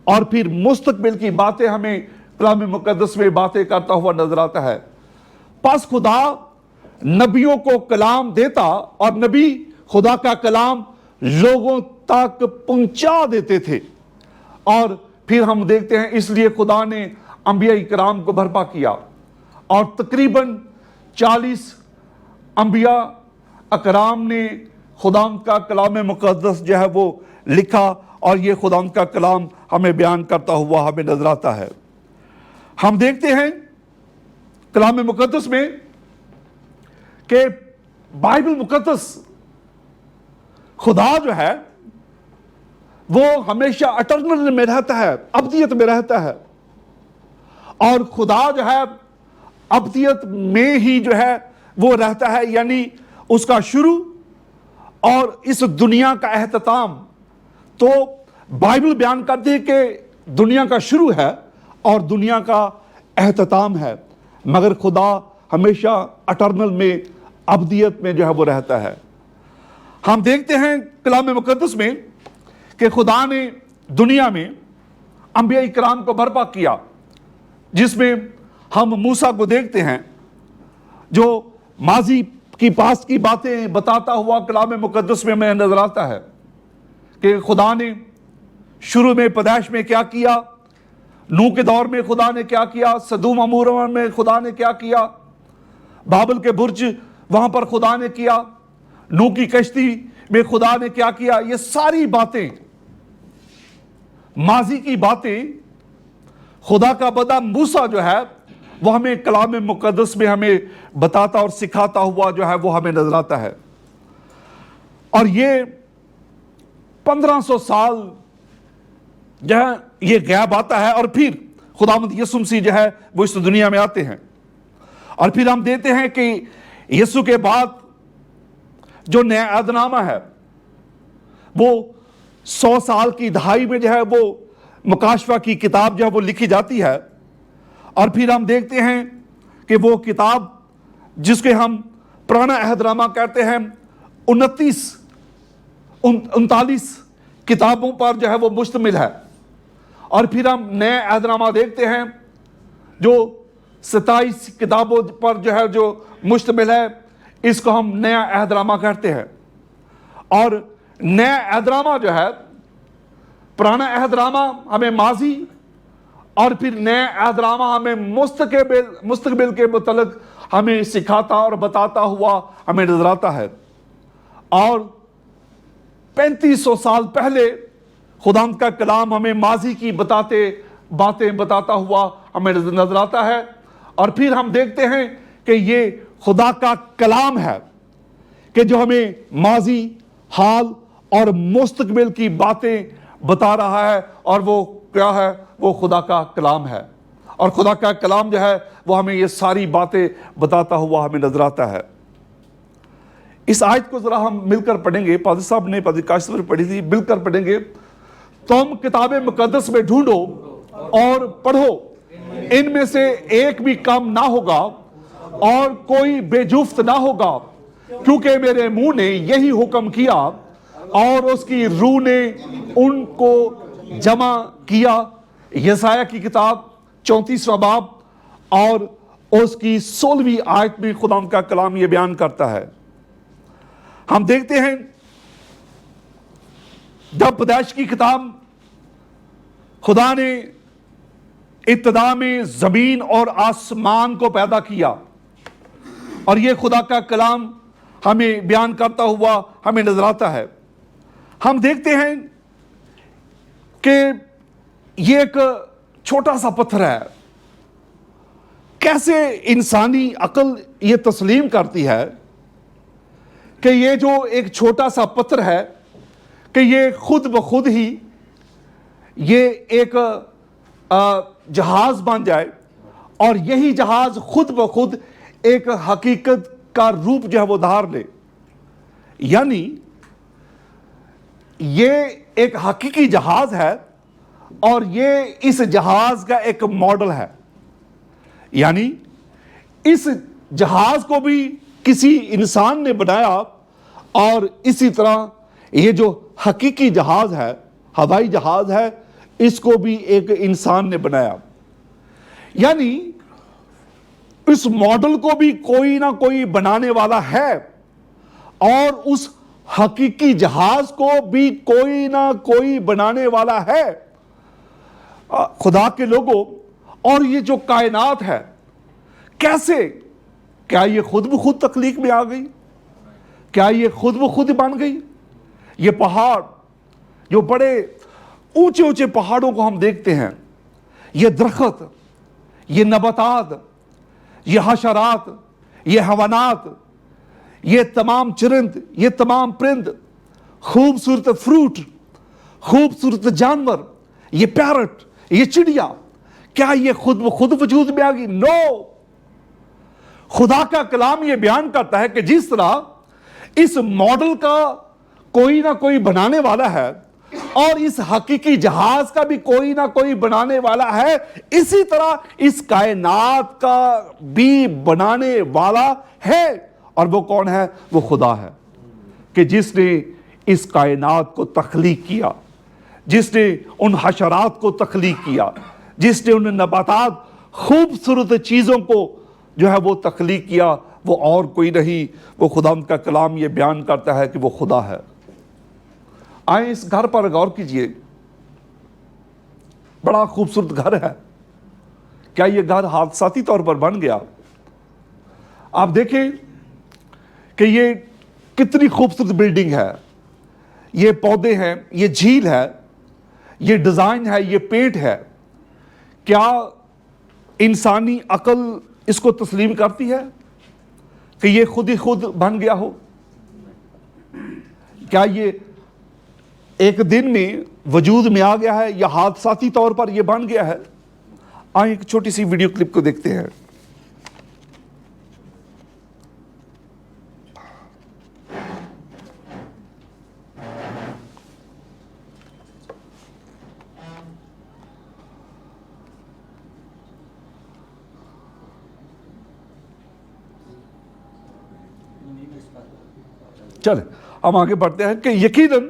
اور پھر مستقبل کی باتیں ہمیں کلام مقدس میں باتیں کرتا ہوا نظر آتا ہے۔ پس خدا نبیوں کو کلام دیتا، اور نبی خدا کا کلام لوگوں تک پہنچا دیتے تھے، اور پھر ہم دیکھتے ہیں اس لیے خدا نے انبیاء کرام کو برپا کیا، اور تقریباً 40 انبیاء اکرام نے خدا کا کلام مقدس جو ہے وہ لکھا، اور یہ خدا کا کلام ہمیں بیان کرتا ہوا ہمیں نظر آتا ہے۔ ہم دیکھتے ہیں کلام مقدس میں کہ بائبل مقدس خدا جو ہے وہ ہمیشہ اٹرنل میں رہتا ہے، ابدیت میں رہتا ہے، اور خدا جو ہے ابدیت میں ہی جو ہے وہ رہتا ہے، یعنی اس کا شروع اور اس دنیا کا اختتام۔ تو بائبل بیان کرتی ہے کہ دنیا کا شروع ہے اور دنیا کا اختتام ہے، مگر خدا ہمیشہ اٹرنل میں، ابدیت میں جو ہے وہ رہتا ہے۔ ہم دیکھتے ہیں کلام مقدس میں کہ خدا نے دنیا میں انبیاء کرام کو برپا کیا، جس میں ہم موسیٰ کو دیکھتے ہیں جو ماضی کی پاس کی باتیں بتاتا ہوا کلام مقدس میں ہمیں نظر آتا ہے کہ خدا نے شروع میں پیدائش میں کیا کیا، نوح کے دور میں خدا نے کیا کیا، سدوم عمورہ میں خدا نے کیا کیا، بابل کے برج وہاں پر خدا نے کیا، نوح کی کشتی میں خدا نے کیا کیا۔ یہ ساری باتیں، ماضی کی باتیں، خدا کا بندہ موسیٰ جو ہے وہ ہمیں کلام مقدس میں ہمیں بتاتا اور سکھاتا ہوا جو ہے وہ ہمیں نظر آتا ہے۔ اور یہ 1500 سال جو ہے یہ غیب آتا ہے، اور پھر خداوند یسوع مسیح جو ہے وہ اس دنیا میں آتے ہیں، اور پھر ہم دیتے ہیں کہ یسوع کے بعد جو نیا عہد نامہ ہے وہ 100 سال کی دہائی میں جو ہے وہ مکاشفہ کی کتاب جو ہے وہ لکھی جاتی ہے، اور پھر ہم دیکھتے ہیں کہ وہ کتاب جس کے ہم پرانا عہد نامہ کہتے ہیں 39 کتابوں پر جو ہے وہ مشتمل ہے، اور پھر ہم نئے عہد نامہ دیکھتے ہیں جو 27 کتابوں پر جو ہے جو مشتمل ہے، اس کو ہم نیا عہد نامہ کہتے ہیں۔ اور نیا عہد نامہ جو ہے، پرانا عہد نامہ ہمیں ماضی، اور پھر نیا عہد نامہ ہمیں مستقبل کے متعلق ہمیں سکھاتا اور بتاتا ہوا ہمیں نظر آتا ہے۔ اور 3500 سال پہلے خداوند کا کلام ہمیں ماضی کی باتیں بتاتا ہوا ہمیں نظر آتا ہے، اور پھر ہم دیکھتے ہیں کہ یہ خدا کا کلام ہے کہ جو ہمیں ماضی، حال اور مستقبل کی باتیں بتا رہا ہے، اور وہ کیا ہے؟ وہ خدا کا کلام ہے، اور خدا کا کلام جو ہے وہ ہمیں یہ ساری باتیں بتاتا ہوا ہمیں نظر آتا ہے۔ اس آیت کو ذرا ہم مل کر پڑھیں گے، پادری صاحب نے پادری کاشف نے پڑھی تھی، مل کر پڑھیں گے۔ تم کتاب مقدس میں ڈھونڈو اور پڑھو، ان میں سے ایک بھی کم نہ ہوگا اور کوئی بے جفت نہ ہوگا، کیونکہ میرے منہ نے یہی حکم کیا اور اس کی روح نے ان کو جمع کیا۔ یسایہ کی کتاب 34واں باب اور اس کی 16ویں آیت میں خدا کا کلام یہ بیان کرتا ہے۔ ہم دیکھتے ہیں جب پیدائش کی کتاب خدا نے ابتدا میں زمین اور آسمان کو پیدا کیا اور یہ خدا کا کلام ہمیں بیان کرتا ہوا ہمیں نظر آتا ہے، ہم دیکھتے ہیں کہ یہ ایک چھوٹا سا پتھر ہے. کیسے انسانی عقل یہ تسلیم کرتی ہے کہ یہ جو ایک چھوٹا سا پتھر ہے کہ یہ خود بخود ہی یہ ایک جہاز بن جائے اور یہی جہاز خود بخود ایک حقیقت کا روپ جو ہے وہ دھار لے. یعنی یہ ایک حقیقی جہاز ہے اور یہ اس جہاز کا ایک ماڈل ہے. یعنی اس جہاز کو بھی کسی انسان نے بنایا اور اسی طرح یہ جو حقیقی جہاز ہے، ہوائی جہاز ہے، اس کو بھی ایک انسان نے بنایا. یعنی اس ماڈل کو بھی کوئی نہ کوئی بنانے والا ہے اور اس حقیقی جہاز کو بھی کوئی نہ کوئی بنانے والا ہے. خدا کے لوگوں، اور یہ جو کائنات ہے کیسے، کیا یہ خود بخود تخلیق میں آ گئی؟ کیا یہ خود بخود بن گئی؟ یہ پہاڑ جو بڑے اونچے اونچے پہاڑوں کو ہم دیکھتے ہیں، یہ درخت، یہ نباتات، یہ حشرات، یہ حیوانات، یہ تمام چرند، یہ تمام پرند، خوبصورت فروٹ، خوبصورت جانور، یہ پیرٹ، یہ چڑیا، کیا یہ خود بخود وجود میں آ گئی؟ نو. خدا کا کلام یہ بیان کرتا ہے کہ جس طرح اس ماڈل کا کوئی نہ کوئی بنانے والا ہے اور اس حقیقی جہاز کا بھی کوئی نہ کوئی بنانے والا ہے، اسی طرح اس کائنات کا بھی بنانے والا ہے. اور وہ کون ہے؟ وہ خدا ہے کہ جس نے اس کائنات کو تخلیق کیا، جس نے ان حشرات کو تخلیق کیا، جس نے ان نباتات خوبصورت چیزوں کو جو ہے وہ تخلیق کیا، وہ اور کوئی نہیں، وہ خدا کا کلام یہ بیان کرتا ہے کہ وہ خدا ہے. آئیں اس گھر پر غور کیجئے، بڑا خوبصورت گھر ہے. کیا یہ گھر حادثاتی طور پر بن گیا؟ آپ دیکھیں کہ یہ کتنی خوبصورت بلڈنگ ہے، یہ پودے ہیں، یہ جھیل ہے، یہ ڈیزائن ہے، یہ پینٹ ہے. کیا انسانی عقل اس کو تسلیم کرتی ہے کہ یہ خود ہی خود بن گیا ہو؟ کیا یہ ایک دن میں وجود میں آ گیا ہے یا حادثاتی طور پر یہ بن گیا ہے؟ آئیں ایک چھوٹی سی ویڈیو کلپ کو دیکھتے ہیں. چلیں ہم آگے بڑھتے ہیں کہ یقیناً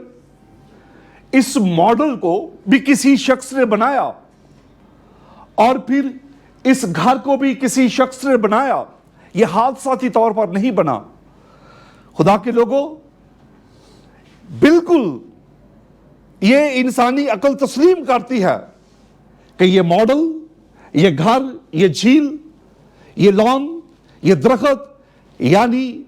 اس ماڈل کو بھی کسی شخص نے بنایا اور پھر اس گھر کو بھی کسی شخص نے بنایا. یہ حادثاتی طور پر نہیں بنا. خدا کے لوگوں، بالکل یہ انسانی عقل تسلیم کرتی ہے کہ یہ ماڈل، یہ گھر، یہ جھیل، یہ لان، یہ درخت، یعنی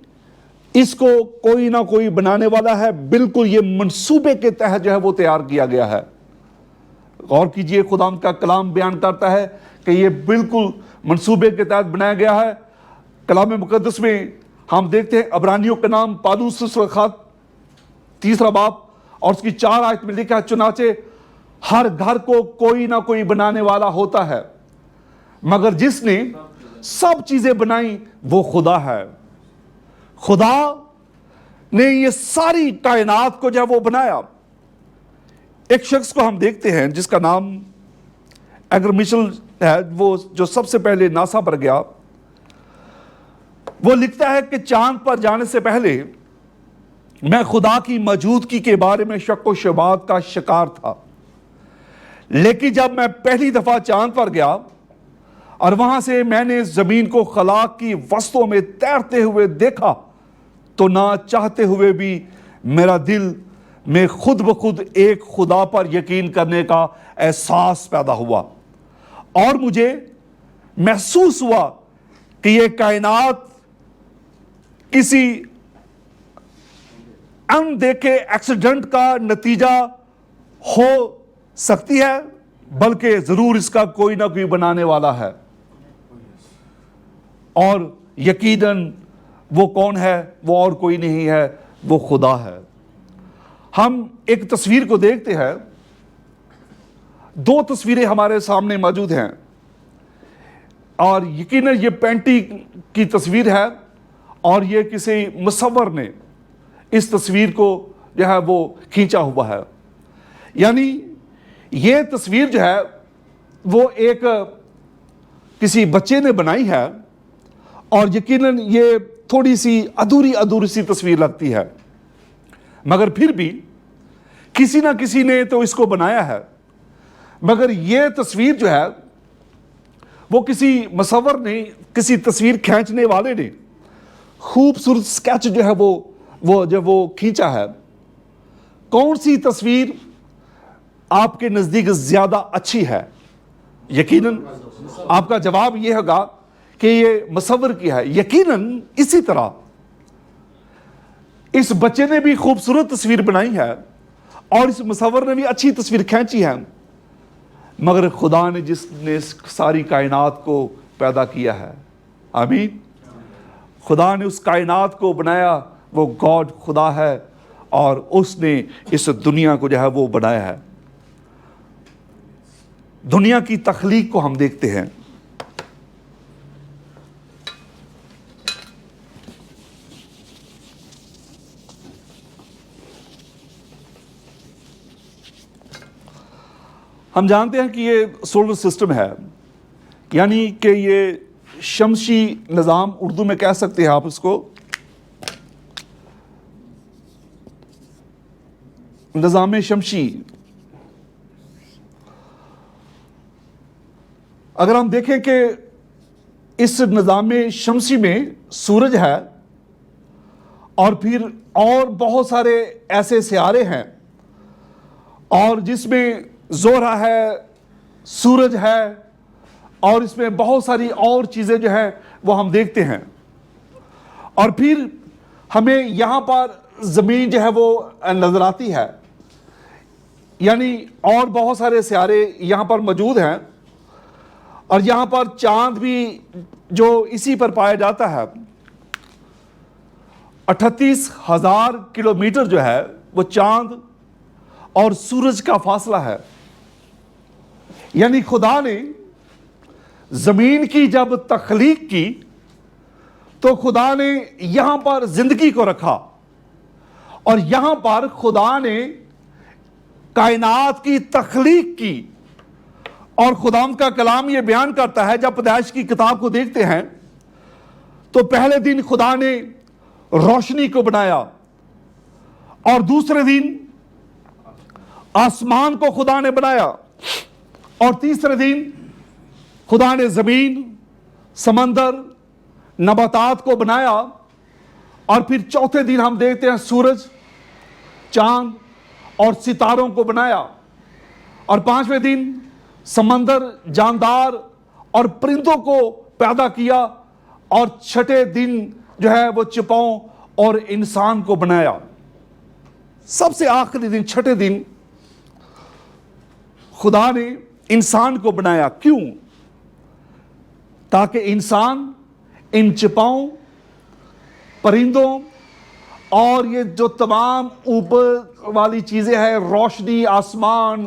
اس کو کوئی نہ کوئی بنانے والا ہے. بالکل یہ منصوبے کے تحت جو ہے وہ تیار کیا گیا ہے. غور کیجئے، خدا کا کلام بیان کرتا ہے کہ یہ بالکل منصوبے کے تحت بنایا گیا ہے. کلام مقدس میں ہم دیکھتے ہیں عبرانیوں کا نام پالوس خط 3 باب اور اس کی 4 آیت میں لکھا ہے، چنانچہ ہر گھر کو کوئی نہ کوئی بنانے والا ہوتا ہے، مگر جس نے سب چیزیں بنائیں وہ خدا ہے. خدا نے یہ ساری کائنات کو جو ہے وہ بنایا. ایک شخص کو ہم دیکھتے ہیں جس کا نام ایگر مشل ہے، وہ جو سب سے پہلے ناسا پر گیا. وہ لکھتا ہے کہ چاند پر جانے سے پہلے میں خدا کی موجودگی کے بارے میں شک و شبہات کا شکار تھا، لیکن جب میں پہلی دفعہ چاند پر گیا اور وہاں سے میں نے زمین کو خلا کی وسطوں میں تیرتے ہوئے دیکھا تو نہ چاہتے ہوئے بھی میرا دل میں خود بخود ایک خدا پر یقین کرنے کا احساس پیدا ہوا، اور مجھے محسوس ہوا کہ یہ کائنات کسی اندیکھے ایکسیڈنٹ کا نتیجہ ہو سکتی ہے، بلکہ ضرور اس کا کوئی نہ کوئی بنانے والا ہے، اور یقیناً وہ کون ہے؟ وہ اور کوئی نہیں ہے، وہ خدا ہے۔ ہم ایک تصویر کو دیکھتے ہیں، دو تصویریں ہمارے سامنے موجود ہیں، اور یقیناً یہ پینٹنگ کی تصویر ہے، اور یہ کسی مصور نے اس تصویر کو جو ہے وہ کھینچا ہوا ہے۔ یعنی یہ تصویر جو ہے وہ ایک کسی بچے نے بنائی ہے، اور یقیناً یہ تھوڑی سی ادھوری سی تصویر لگتی ہے، مگر پھر بھی کسی نہ کسی نے تو اس کو بنایا ہے۔ مگر یہ تصویر جو ہے وہ کسی مصور نے، کسی تصویر کھینچنے والے نے خوبصورت سکیچ جو ہے وہ کھینچا ہے۔ کون سی تصویر آپ کے نزدیک زیادہ اچھی ہے؟ یقیناً آپ کا جواب یہ ہوگا کہ یہ مصور کی ہے۔ یقیناً اسی طرح اس بچے نے بھی خوبصورت تصویر بنائی ہے، اور اس مصور نے بھی اچھی تصویر کھینچی ہے، مگر خدا نے جس نے ساری کائنات کو پیدا کیا ہے، آمین، خدا نے اس کائنات کو بنایا، وہ گاڈ خدا ہے، اور اس نے اس دنیا کو جو ہے وہ بنایا ہے۔ دنیا کی تخلیق کو ہم دیکھتے ہیں۔ ہم جانتے ہیں کہ یہ سولر سسٹم ہے، یعنی کہ یہ شمسی نظام، اردو میں کہہ سکتے ہیں آپ اس کو نظام شمسی۔ اگر ہم دیکھیں کہ اس نظام شمسی میں سورج ہے، اور پھر اور بہت سارے ایسے سیارے ہیں، اور جس میں زہرہ ہے، سورج ہے، اور اس میں بہت ساری اور چیزیں جو ہیں وہ ہم دیکھتے ہیں، اور پھر ہمیں یہاں پر زمین جو ہے وہ نظر آتی ہے، یعنی اور بہت سارے سیارے یہاں پر موجود ہیں، اور یہاں پر چاند بھی جو اسی پر پایا جاتا ہے۔ 38,000 کلومیٹر جو ہے وہ چاند اور سورج کا فاصلہ ہے۔ یعنی خدا نے زمین کی جب تخلیق کی تو خدا نے یہاں پر زندگی کو رکھا، اور یہاں پر خدا نے کائنات کی تخلیق کی، اور خداوند کا کلام یہ بیان کرتا ہے، جب پیدائش کی کتاب کو دیکھتے ہیں تو پہلے دن خدا نے روشنی کو بنایا، اور دوسرے دن آسمان کو خدا نے بنایا، اور تیسرے دن خدا نے زمین، سمندر، نباتات کو بنایا، اور پھر چوتھے دن ہم دیکھتے ہیں سورج، چاند اور ستاروں کو بنایا، اور پانچویں دن سمندر، جاندار اور پرندوں کو پیدا کیا، اور چھٹے دن جو ہے وہ چپاؤں اور انسان کو بنایا۔ سب سے آخری دن، چھٹے دن، خدا نے انسان کو بنایا۔ کیوں؟ تاکہ انسان ان چپاؤں، پرندوں اور یہ جو تمام اوپر والی چیزیں ہیں، روشنی، آسمان،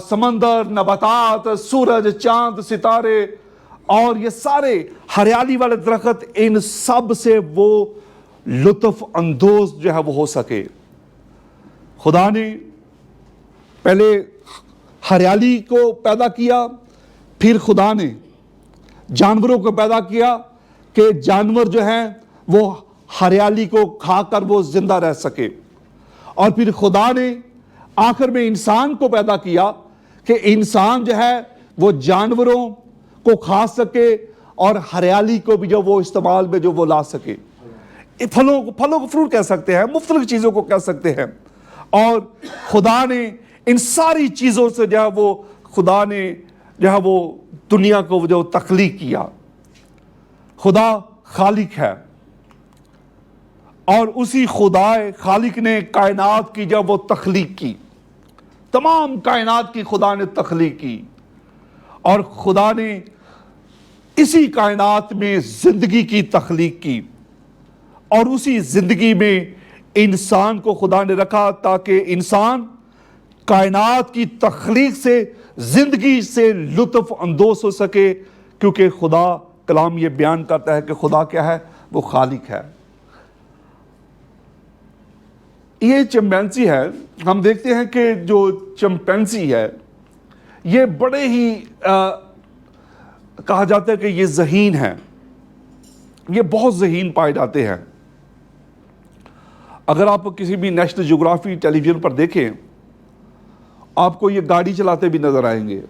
سمندر، نباتات، سورج، چاند، ستارے اور یہ سارے ہریالی والے درخت، ان سب سے وہ لطف اندوز جو ہے وہ ہو سکے۔ خدا نے پہلے ہریالی کو پیدا کیا، پھر خدا نے جانوروں کو پیدا کیا کہ جانور جو ہیں وہ ہریالی کو کھا کر وہ زندہ رہ سکے، اور پھر خدا نے آخر میں انسان کو پیدا کیا کہ انسان جو ہے وہ جانوروں کو کھا سکے اور ہریالی کو بھی جو وہ استعمال میں جو وہ لا سکے۔ پھلوں کو فروٹ کہہ سکتے ہیں، مختلف چیزوں کو کہہ سکتے ہیں، اور خدا نے ان ساری چیزوں سے جو ہے وہ خدا نے جو ہے وہ دنیا کو جو تخلیق کیا. خدا خالق ہے اور اسی خدا خالق نے کائنات کی جب وہ تخلیق کی, تمام کائنات کی خدا نے تخلیق کی, اور خدا نے اسی کائنات میں زندگی کی تخلیق کی, اور اسی زندگی میں انسان کو خدا نے رکھا تاکہ انسان کائنات کی تخلیق سے زندگی سے لطف اندوز ہو سکے, کیونکہ خدا کلام یہ بیان کرتا ہے کہ خدا کیا ہے, وہ خالق ہے. یہ چمپینزی ہے, ہم دیکھتے ہیں کہ جو چمپینزی ہے یہ بڑے ہی کہا جاتا ہے کہ یہ ذہین ہے, یہ بہت ذہین پائے جاتے ہیں. اگر آپ کسی بھی نیشنل جغرافی ٹیلی ویژن پر دیکھیں, آپ کو یہ گاڑی چلاتے بھی نظر آئیں گے,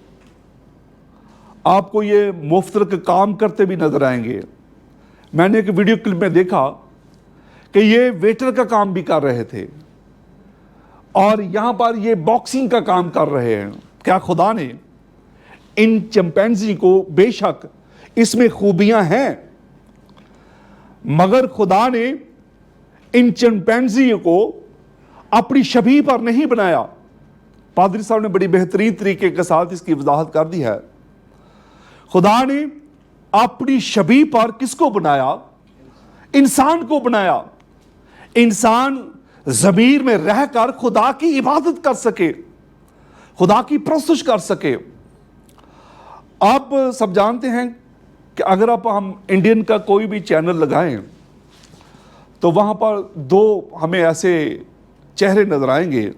آپ کو یہ مفترق کام کرتے بھی نظر آئیں گے. میں نے ایک ویڈیو کلپ میں دیکھا کہ یہ ویٹر کا کام بھی کر رہے تھے, اور یہاں پر یہ باکسنگ کا کام کر رہے ہیں. کیا خدا نے ان چمپینزی کو, بے شک اس میں خوبیاں ہیں, مگر خدا نے ان چمپینزی کو اپنی شبیہ پر نہیں بنایا. پادری صاحب نے بڑی بہترین طریقے کے ساتھ اس کی وضاحت کر دی ہے. خدا نے اپنی شبیہ پر کس کو بنایا؟ انسان کو بنایا. انسان ضمیر میں رہ کر خدا کی عبادت کر سکے, خدا کی پرستش کر سکے. آپ سب جانتے ہیں کہ اگر ہم انڈین کا کوئی بھی چینل لگائیں تو وہاں پر دو ہمیں ایسے چہرے نظر آئیں گے.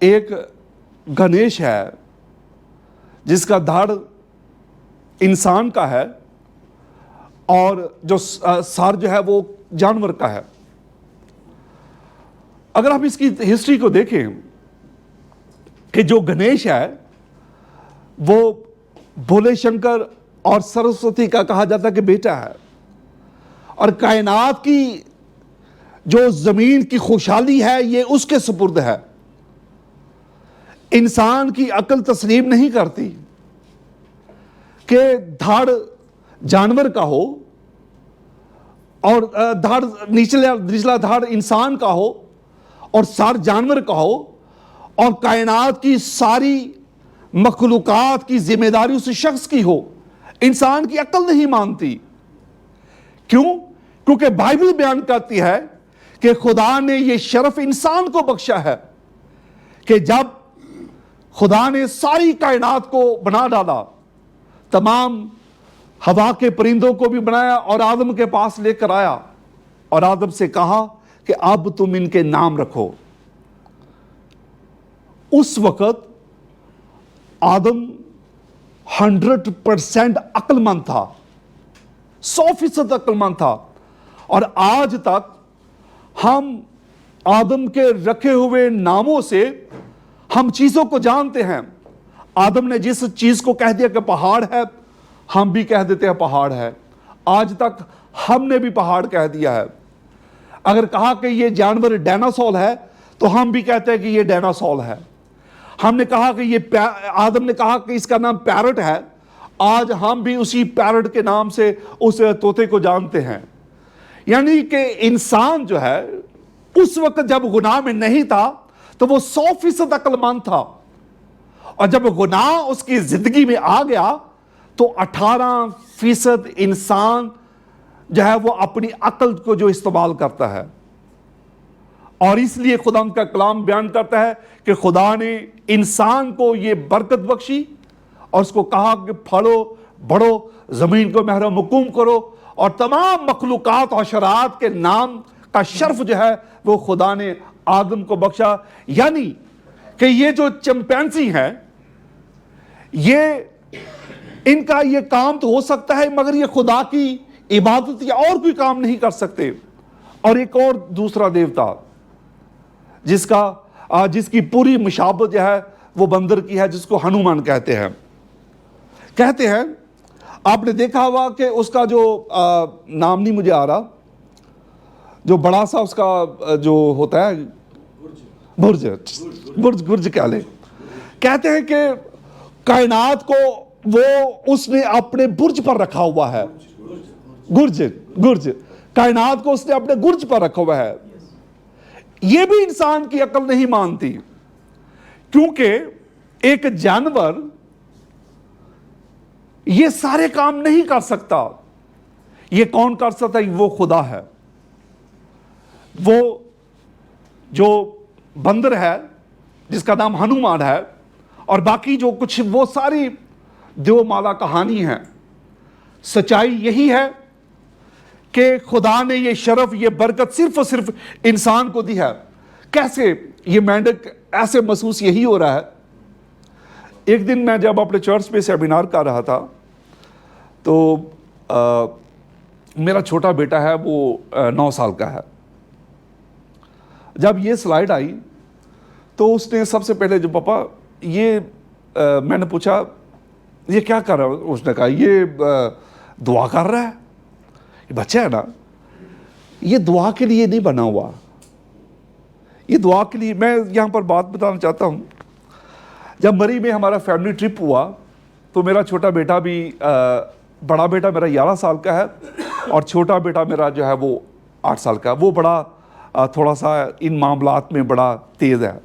ایک گنیش ہے جس کا دھڑ انسان کا ہے اور جو سر جو ہے وہ جانور کا ہے. اگر آپ اس کی ہسٹری کو دیکھیں کہ جو گنیش ہے وہ بھولے شنکر اور سرسوتی کا کہا جاتا ہے کہ بیٹا ہے, اور کائنات کی جو زمین کی خوشحالی ہے یہ اس کے سپرد ہے. انسان کی عقل تسلیم نہیں کرتی کہ دھڑ جانور کا ہو اور نچلا دھڑ انسان کا ہو اور سر جانور کا ہو, اور کائنات کی ساری مخلوقات کی ذمہ داری اس شخص کی ہو. انسان کی عقل نہیں مانتی. کیوں؟ کیونکہ بائبل بیان کرتی ہے کہ خدا نے یہ شرف انسان کو بخشا ہے کہ جب خدا نے ساری کائنات کو بنا ڈالا, تمام ہوا کے پرندوں کو بھی بنایا اور آدم کے پاس لے کر آیا اور آدم سے کہا کہ اب تم ان کے نام رکھو. اس وقت آدم 100% عقل مند تھا, 100% عقل مند تھا, اور آج تک ہم آدم کے رکھے ہوئے ناموں سے ہم چیزوں کو جانتے ہیں. آدم نے جس چیز کو کہہ دیا کہ پہاڑ ہے, ہم بھی کہہ دیتے ہیں پہاڑ ہے. آج تک ہم نے بھی پہاڑ کہہ دیا ہے. اگر کہا کہ یہ جانور ڈائناسور ہے تو ہم بھی کہتے ہیں کہ یہ ڈائناسور ہے. ہم نے کہا کہ آدم نے کہا کہ اس کا نام پیرٹ ہے, آج ہم بھی اسی پیرٹ کے نام سے اس طوطے کو جانتے ہیں. یعنی کہ انسان جو ہے اس وقت جب گناہ میں نہیں تھا تو وہ 100% عقل مند تھا, اور جب گناہ اس کی زندگی میں آ گیا تو 18% انسان جو ہے وہ اپنی عقل کو جو استعمال کرتا ہے. اور اس لیے خدا کا کلام بیان کرتا ہے کہ خدا نے انسان کو یہ برکت بخشی اور اس کو کہا کہ پھلو بڑھو, زمین کو محر مقوم کرو, اور تمام مخلوقات اور حشرات کے نام کا شرف جو ہے وہ خدا نے آدم کو بخشا. یعنی کہ یہ جو چمپینزی ہیں یہ ان کا یہ کام تو ہو سکتا ہے مگر یہ خدا کی عبادت یا اور کوئی کام نہیں کر سکتے. اور ایک اور دوسرا دیوتا جس کی پوری مشابہت جو ہے وہ بندر کی ہے, جس کو ہنومان کہتے ہیں. آپ نے دیکھا ہوا کہ اس کا جو نام نہیں مجھے آ رہا, جو بڑا سا اس کا جو ہوتا ہے برج کہہ لیں. کہتے ہیں کہ کائنات کو وہ اس نے اپنے برج پر رکھا ہوا ہے. گرج کائنات کو اس نے اپنے گرج پر رکھا ہوا ہے. یہ بھی انسان کی عقل نہیں مانتی، کیونکہ ایک جانور یہ سارے کام نہیں کر سکتا. یہ کون کر سکتا ہے؟ وہ خدا ہے. وہ جو بندر ہے جس کا نام ہنومان ہے، اور باقی جو کچھ وہ ساری دیو مالا کہانی ہے، سچائی یہی ہے کہ خدا نے یہ شرف، یہ برکت صرف اور صرف انسان کو دی ہے. کیسے یہ مینڈک ایسے محسوس یہی ہو رہا ہے. ایک دن میں جب اپنے چرچ پہ سیمینار کر رہا تھا تو میرا چھوٹا بیٹا ہے، وہ 9 سال کا ہے. جب یہ سلائیڈ آئی تو اس نے سب سے پہلے جو پاپا یہ میں نے پوچھا یہ کیا کر رہا ہے؟ اس نے کہا یہ دعا کر رہا ہے. یہ بچہ ہے نا، یہ دعا کے لیے نہیں بنا ہوا. یہ دعا کے لیے، میں یہاں پر بات بتانا چاہتا ہوں. جب مری میں ہمارا فیملی ٹرپ ہوا تو میرا چھوٹا بیٹا بھی، بڑا بیٹا میرا 11 سال کا ہے اور چھوٹا بیٹا میرا جو ہے وہ 8 سال کا ہے. وہ بڑا تھوڑا سا ان معاملات میں بڑا تیز ہے.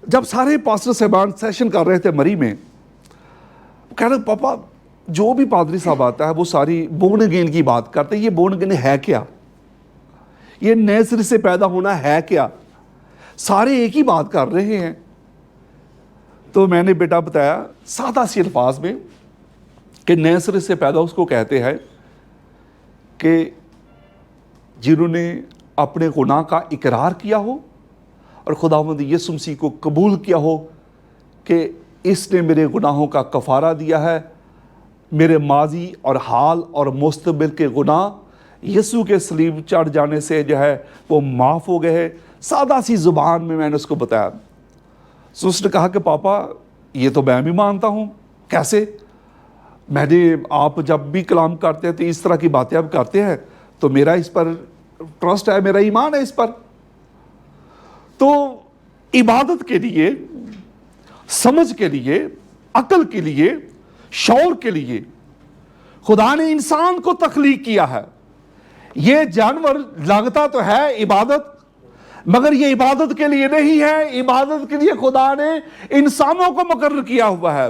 جب سارے پاسٹر صاحبان سیشن کر رہے تھے مری میں، کہہ رہے پاپا جو بھی پادری صاحب آتا ہے وہ ساری بورن اگین کی بات کرتے ہیں. یہ بورن اگین ہے کیا؟ یہ نئے سرے سے پیدا ہونا ہے کیا؟ سارے ایک ہی بات کر رہے ہیں. تو میں نے بیٹا بتایا سادہ سی الفاظ میں کہ نئے سرے سے پیدا اس کو کہتے ہیں کہ جنہوں نے اپنے گناہ کا اقرار کیا ہو اور خداوند یسوع مسیح کو قبول کیا ہو کہ اس نے میرے گناہوں کا کفارہ دیا ہے. میرے ماضی اور حال اور مستقبل کے گناہ یسوع کے صلیب چڑھ جانے سے جو ہے وہ معاف ہو گئے ہیں. سادہ سی زبان میں نے اس کو بتایا. سو اس نے کہا کہ پاپا یہ تو میں بھی مانتا ہوں. کیسے؟ میں نے، آپ جب بھی کلام کرتے ہیں تو اس طرح کی باتیں آپ کرتے ہیں تو میرا اس پر ٹرسٹ ہے، میرا ایمان ہے اس پر. تو عبادت کے لیے، سمجھ کے لیے، عقل کے لیے، شعور کے لیے خدا نے انسان کو تخلیق کیا ہے. یہ جانور لگتا تو ہے عبادت، مگر یہ عبادت کے لیے نہیں ہے. عبادت کے لیے خدا نے انسانوں کو مقرر کیا ہوا ہے.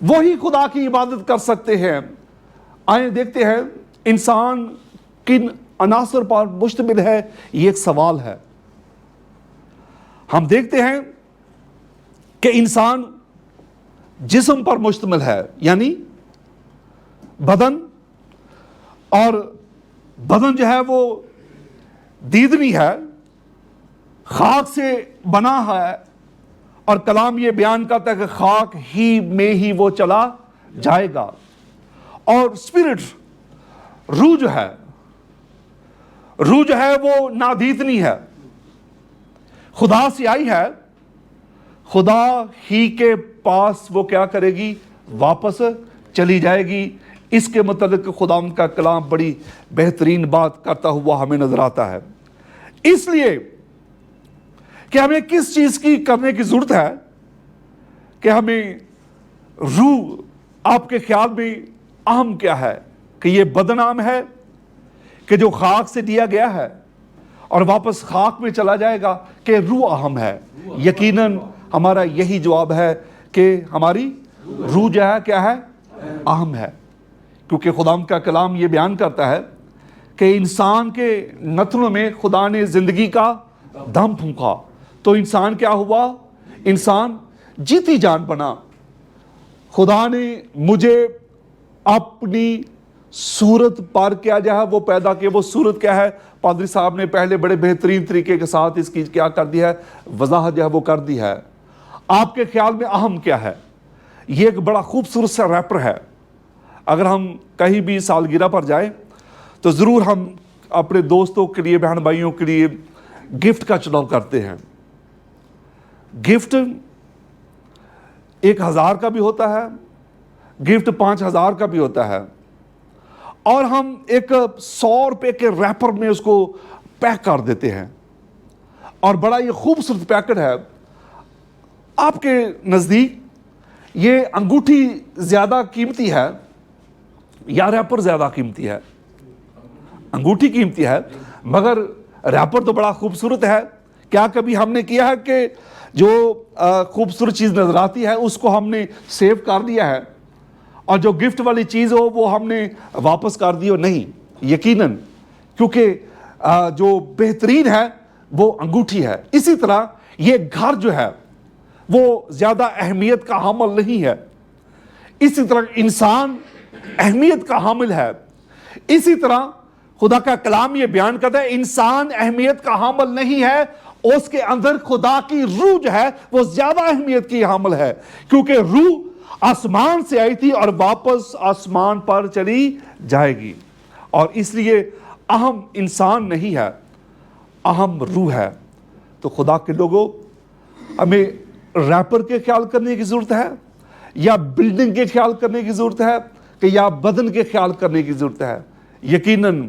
وہی خدا کی عبادت کر سکتے ہیں. آئیں دیکھتے ہیں انسان کن عناصر پر مشتمل ہے. یہ ایک سوال ہے. ہم دیکھتے ہیں کہ انسان جسم پر مشتمل ہے، یعنی بدن، اور بدن جو ہے وہ دیدنی ہے، خاک سے بنا ہے، اور کلام یہ بیان کرتا ہے کہ خاک ہی میں ہی وہ چلا جائے گا. اور اسپرٹ، روح جو ہے وہ نادیدنی ہے، خدا سے آئی ہے، خدا ہی کے پاس وہ کیا کرے گی؟ واپس چلی جائے گی. اس کے متعلق خدا کا کلام بڑی بہترین بات کرتا ہوا ہمیں نظر آتا ہے. اس لیے کہ ہمیں کس چیز کی کرنے کی ضرورت ہے کہ ہمیں روح، آپ کے خیال میں اہم کیا ہے؟ کہ یہ بدن اہم ہے کہ جو خاک سے دیا گیا ہے اور واپس خاک میں چلا جائے گا، کہ روح اہم ہے؟ یقیناً ہمارا یہی جواب ہے کہ ہماری روح جو ہے کیا ہے؟ اہم ہے. کیونکہ خدا کا کلام یہ بیان کرتا ہے کہ انسان کے نتنوں میں خدا نے زندگی کا دم پھونکا تو انسان کیا ہوا؟ انسان جیتی جان بنا. خدا نے مجھے اپنی صورت پر کیا جو ہے وہ پیدا کیا. وہ صورت کیا ہے؟ پادری صاحب نے پہلے بڑے بہترین طریقے کے ساتھ اس کی کیا کر دی ہے؟ وضاحت جو ہے وہ کر دی ہے. آپ کے خیال میں اہم کیا ہے؟ یہ ایک بڑا خوبصورت سا ریپر ہے. اگر ہم کہیں بھی سالگرہ پر جائیں تو ضرور ہم اپنے دوستوں کے لیے، بہن بھائیوں کے لیے گفٹ کا چناؤ کرتے ہیں. گفٹ 1000 کا بھی ہوتا ہے، گفٹ 5000 کا بھی ہوتا ہے، اور ہم ایک 100 روپے کے ریپر میں اس کو پیک کر دیتے ہیں. اور بڑا یہ خوبصورت پیکٹ ہے. آپ کے نزدیک یہ انگوٹھی زیادہ قیمتی ہے یا ریپر زیادہ قیمتی ہے؟ انگوٹھی قیمتی ہے، مگر ریپر تو بڑا خوبصورت ہے. کیا کبھی ہم نے کیا ہے کہ جو خوبصورت چیز نظر آتی ہے اس کو ہم نے سیو کر لیا ہے اور جو گفٹ والی چیز ہو وہ ہم نے واپس کر دی ہو؟ نہیں، یقیناً، کیونکہ جو بہترین ہے وہ انگوٹھی ہے. اسی طرح یہ گھر جو ہے وہ زیادہ اہمیت کا حامل نہیں ہے. اسی طرح انسان اہمیت کا حامل ہے. اسی طرح خدا کا کلام یہ بیان کرتا ہے انسان اہمیت کا حامل نہیں ہے، اس کے اندر خدا کی روح جو ہے وہ زیادہ اہمیت کی حامل ہے، کیونکہ روح آسمان سے آئی تھی اور واپس آسمان پر چلی جائے گی. اور اس لیے اہم انسان نہیں ہے، اہم روح ہے. تو خدا کے لوگوں، ہمیں ریپر کے خیال کرنے کی ضرورت ہے یا بلڈنگ کے خیال کرنے کی ضرورت ہے کہ یا بدن کے خیال کرنے کی ضرورت ہے؟ یقیناً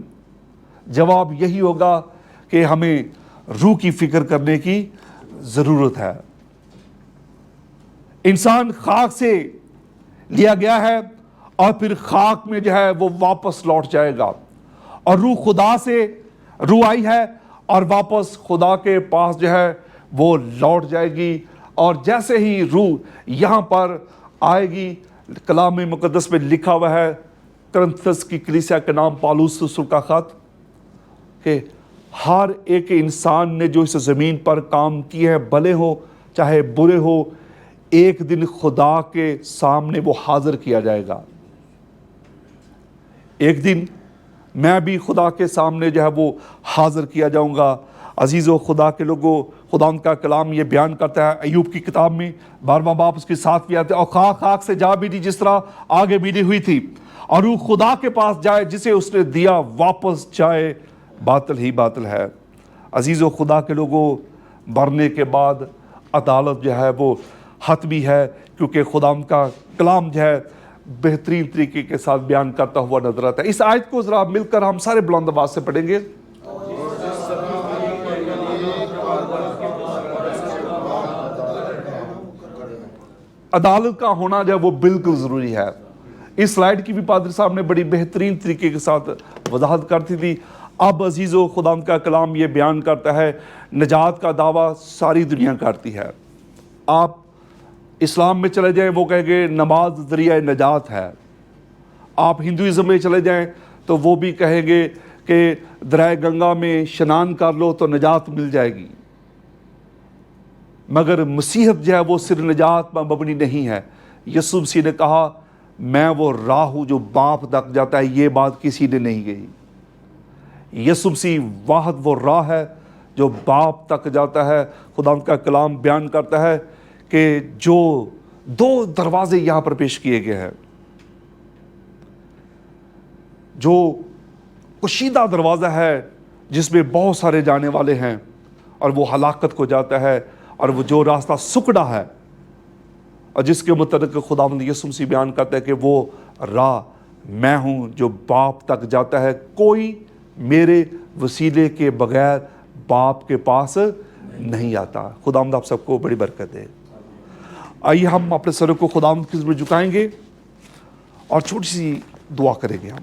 جواب یہی ہوگا کہ ہمیں روح کی فکر کرنے کی ضرورت ہے. انسان خاک سے لیا گیا ہے اور پھر خاک میں جو ہے وہ واپس لوٹ جائے گا، اور روح خدا سے روح آئی ہے اور واپس خدا کے پاس جو ہے وہ لوٹ جائے گی. اور جیسے ہی روح یہاں پر آئے گی، کلام مقدس میں لکھا ہوا ہے، کرنتھس کی کلیسیا کے نام پالوس رسول کا خط، کہ ہر ایک انسان نے جو اس زمین پر کام کیے ہیں، بھلے ہو چاہے برے ہو، ایک دن خدا کے سامنے وہ حاضر کیا جائے گا. ایک دن میں بھی خدا کے سامنے جو ہے وہ حاضر کیا جاؤں گا. عزیزو، خدا کے لوگوں، خدا ان کا کلام یہ بیان کرتا ہے ایوب کی کتاب میں 12واں باب اس کی 7ویں آیت، اور خاک خاک سے جا بیٹھی جس طرح آگے بیٹھی ہوئی تھی، اور روح خدا کے پاس جائے جسے اس نے دیا واپس جائے، باطل ہی باطل ہے. عزیزو، خدا کے لوگوں، مرنے کے بعد عدالت جو ہے وہ حتمی ہے، کیونکہ خدا ان کا کلام جو ہے بہترین طریقے کے ساتھ بیان کرتا ہوا نظر آتا ہے. اس آیت کو ذرا مل کر ہم سارے بلند آواز سے پڑھیں گے. عدالت کا ہونا جو ہے وہ بالکل ضروری ہے. اس سلائیڈ کی بھی پادری صاحب نے بڑی بہترین طریقے کے ساتھ وضاحت کرتی تھی. اب عزیزو، خدا کا کلام یہ بیان کرتا ہے نجات کا دعویٰ ساری دنیا کرتی ہے. آپ اسلام میں چلے جائیں، وہ کہیں گے نماز ذریعہ نجات ہے. آپ ہندوازم میں چلے جائیں تو وہ بھی کہیں گے کہ دریا گنگا میں شنان کر لو تو نجات مل جائے گی. مگر مسیحت جو ہے وہ صرف نجات پر مبنی نہیں ہے. یسوع مسیح نے کہا میں وہ راہ ہوں جو باپ تک جاتا ہے، یہ بات کسی نے نہیں کہی. یسوع مسیح واحد وہ راہ ہے جو باپ تک جاتا ہے. خدا ان کا کلام بیان کرتا ہے کہ جو 2 دروازے یہاں پر پیش کیے گئے ہیں، جو کشیدہ دروازہ ہے جس میں بہت سارے جانے والے ہیں اور وہ ہلاکت کو جاتا ہے، اور وہ جو راستہ سکڑا ہے اور جس کے متعلق خداوند یسوع مسیح بیان کرتا ہے کہ وہ راہ میں ہوں جو باپ تک جاتا ہے، کوئی میرے وسیلے کے بغیر باپ کے پاس نہیں آتا. خداوند آپ سب کو بڑی برکت دے. آئیے ہم اپنے سروں کو خداوند کی خدمت میں جھکائیں گے اور چھوٹی سی دعا کریں گے. ہم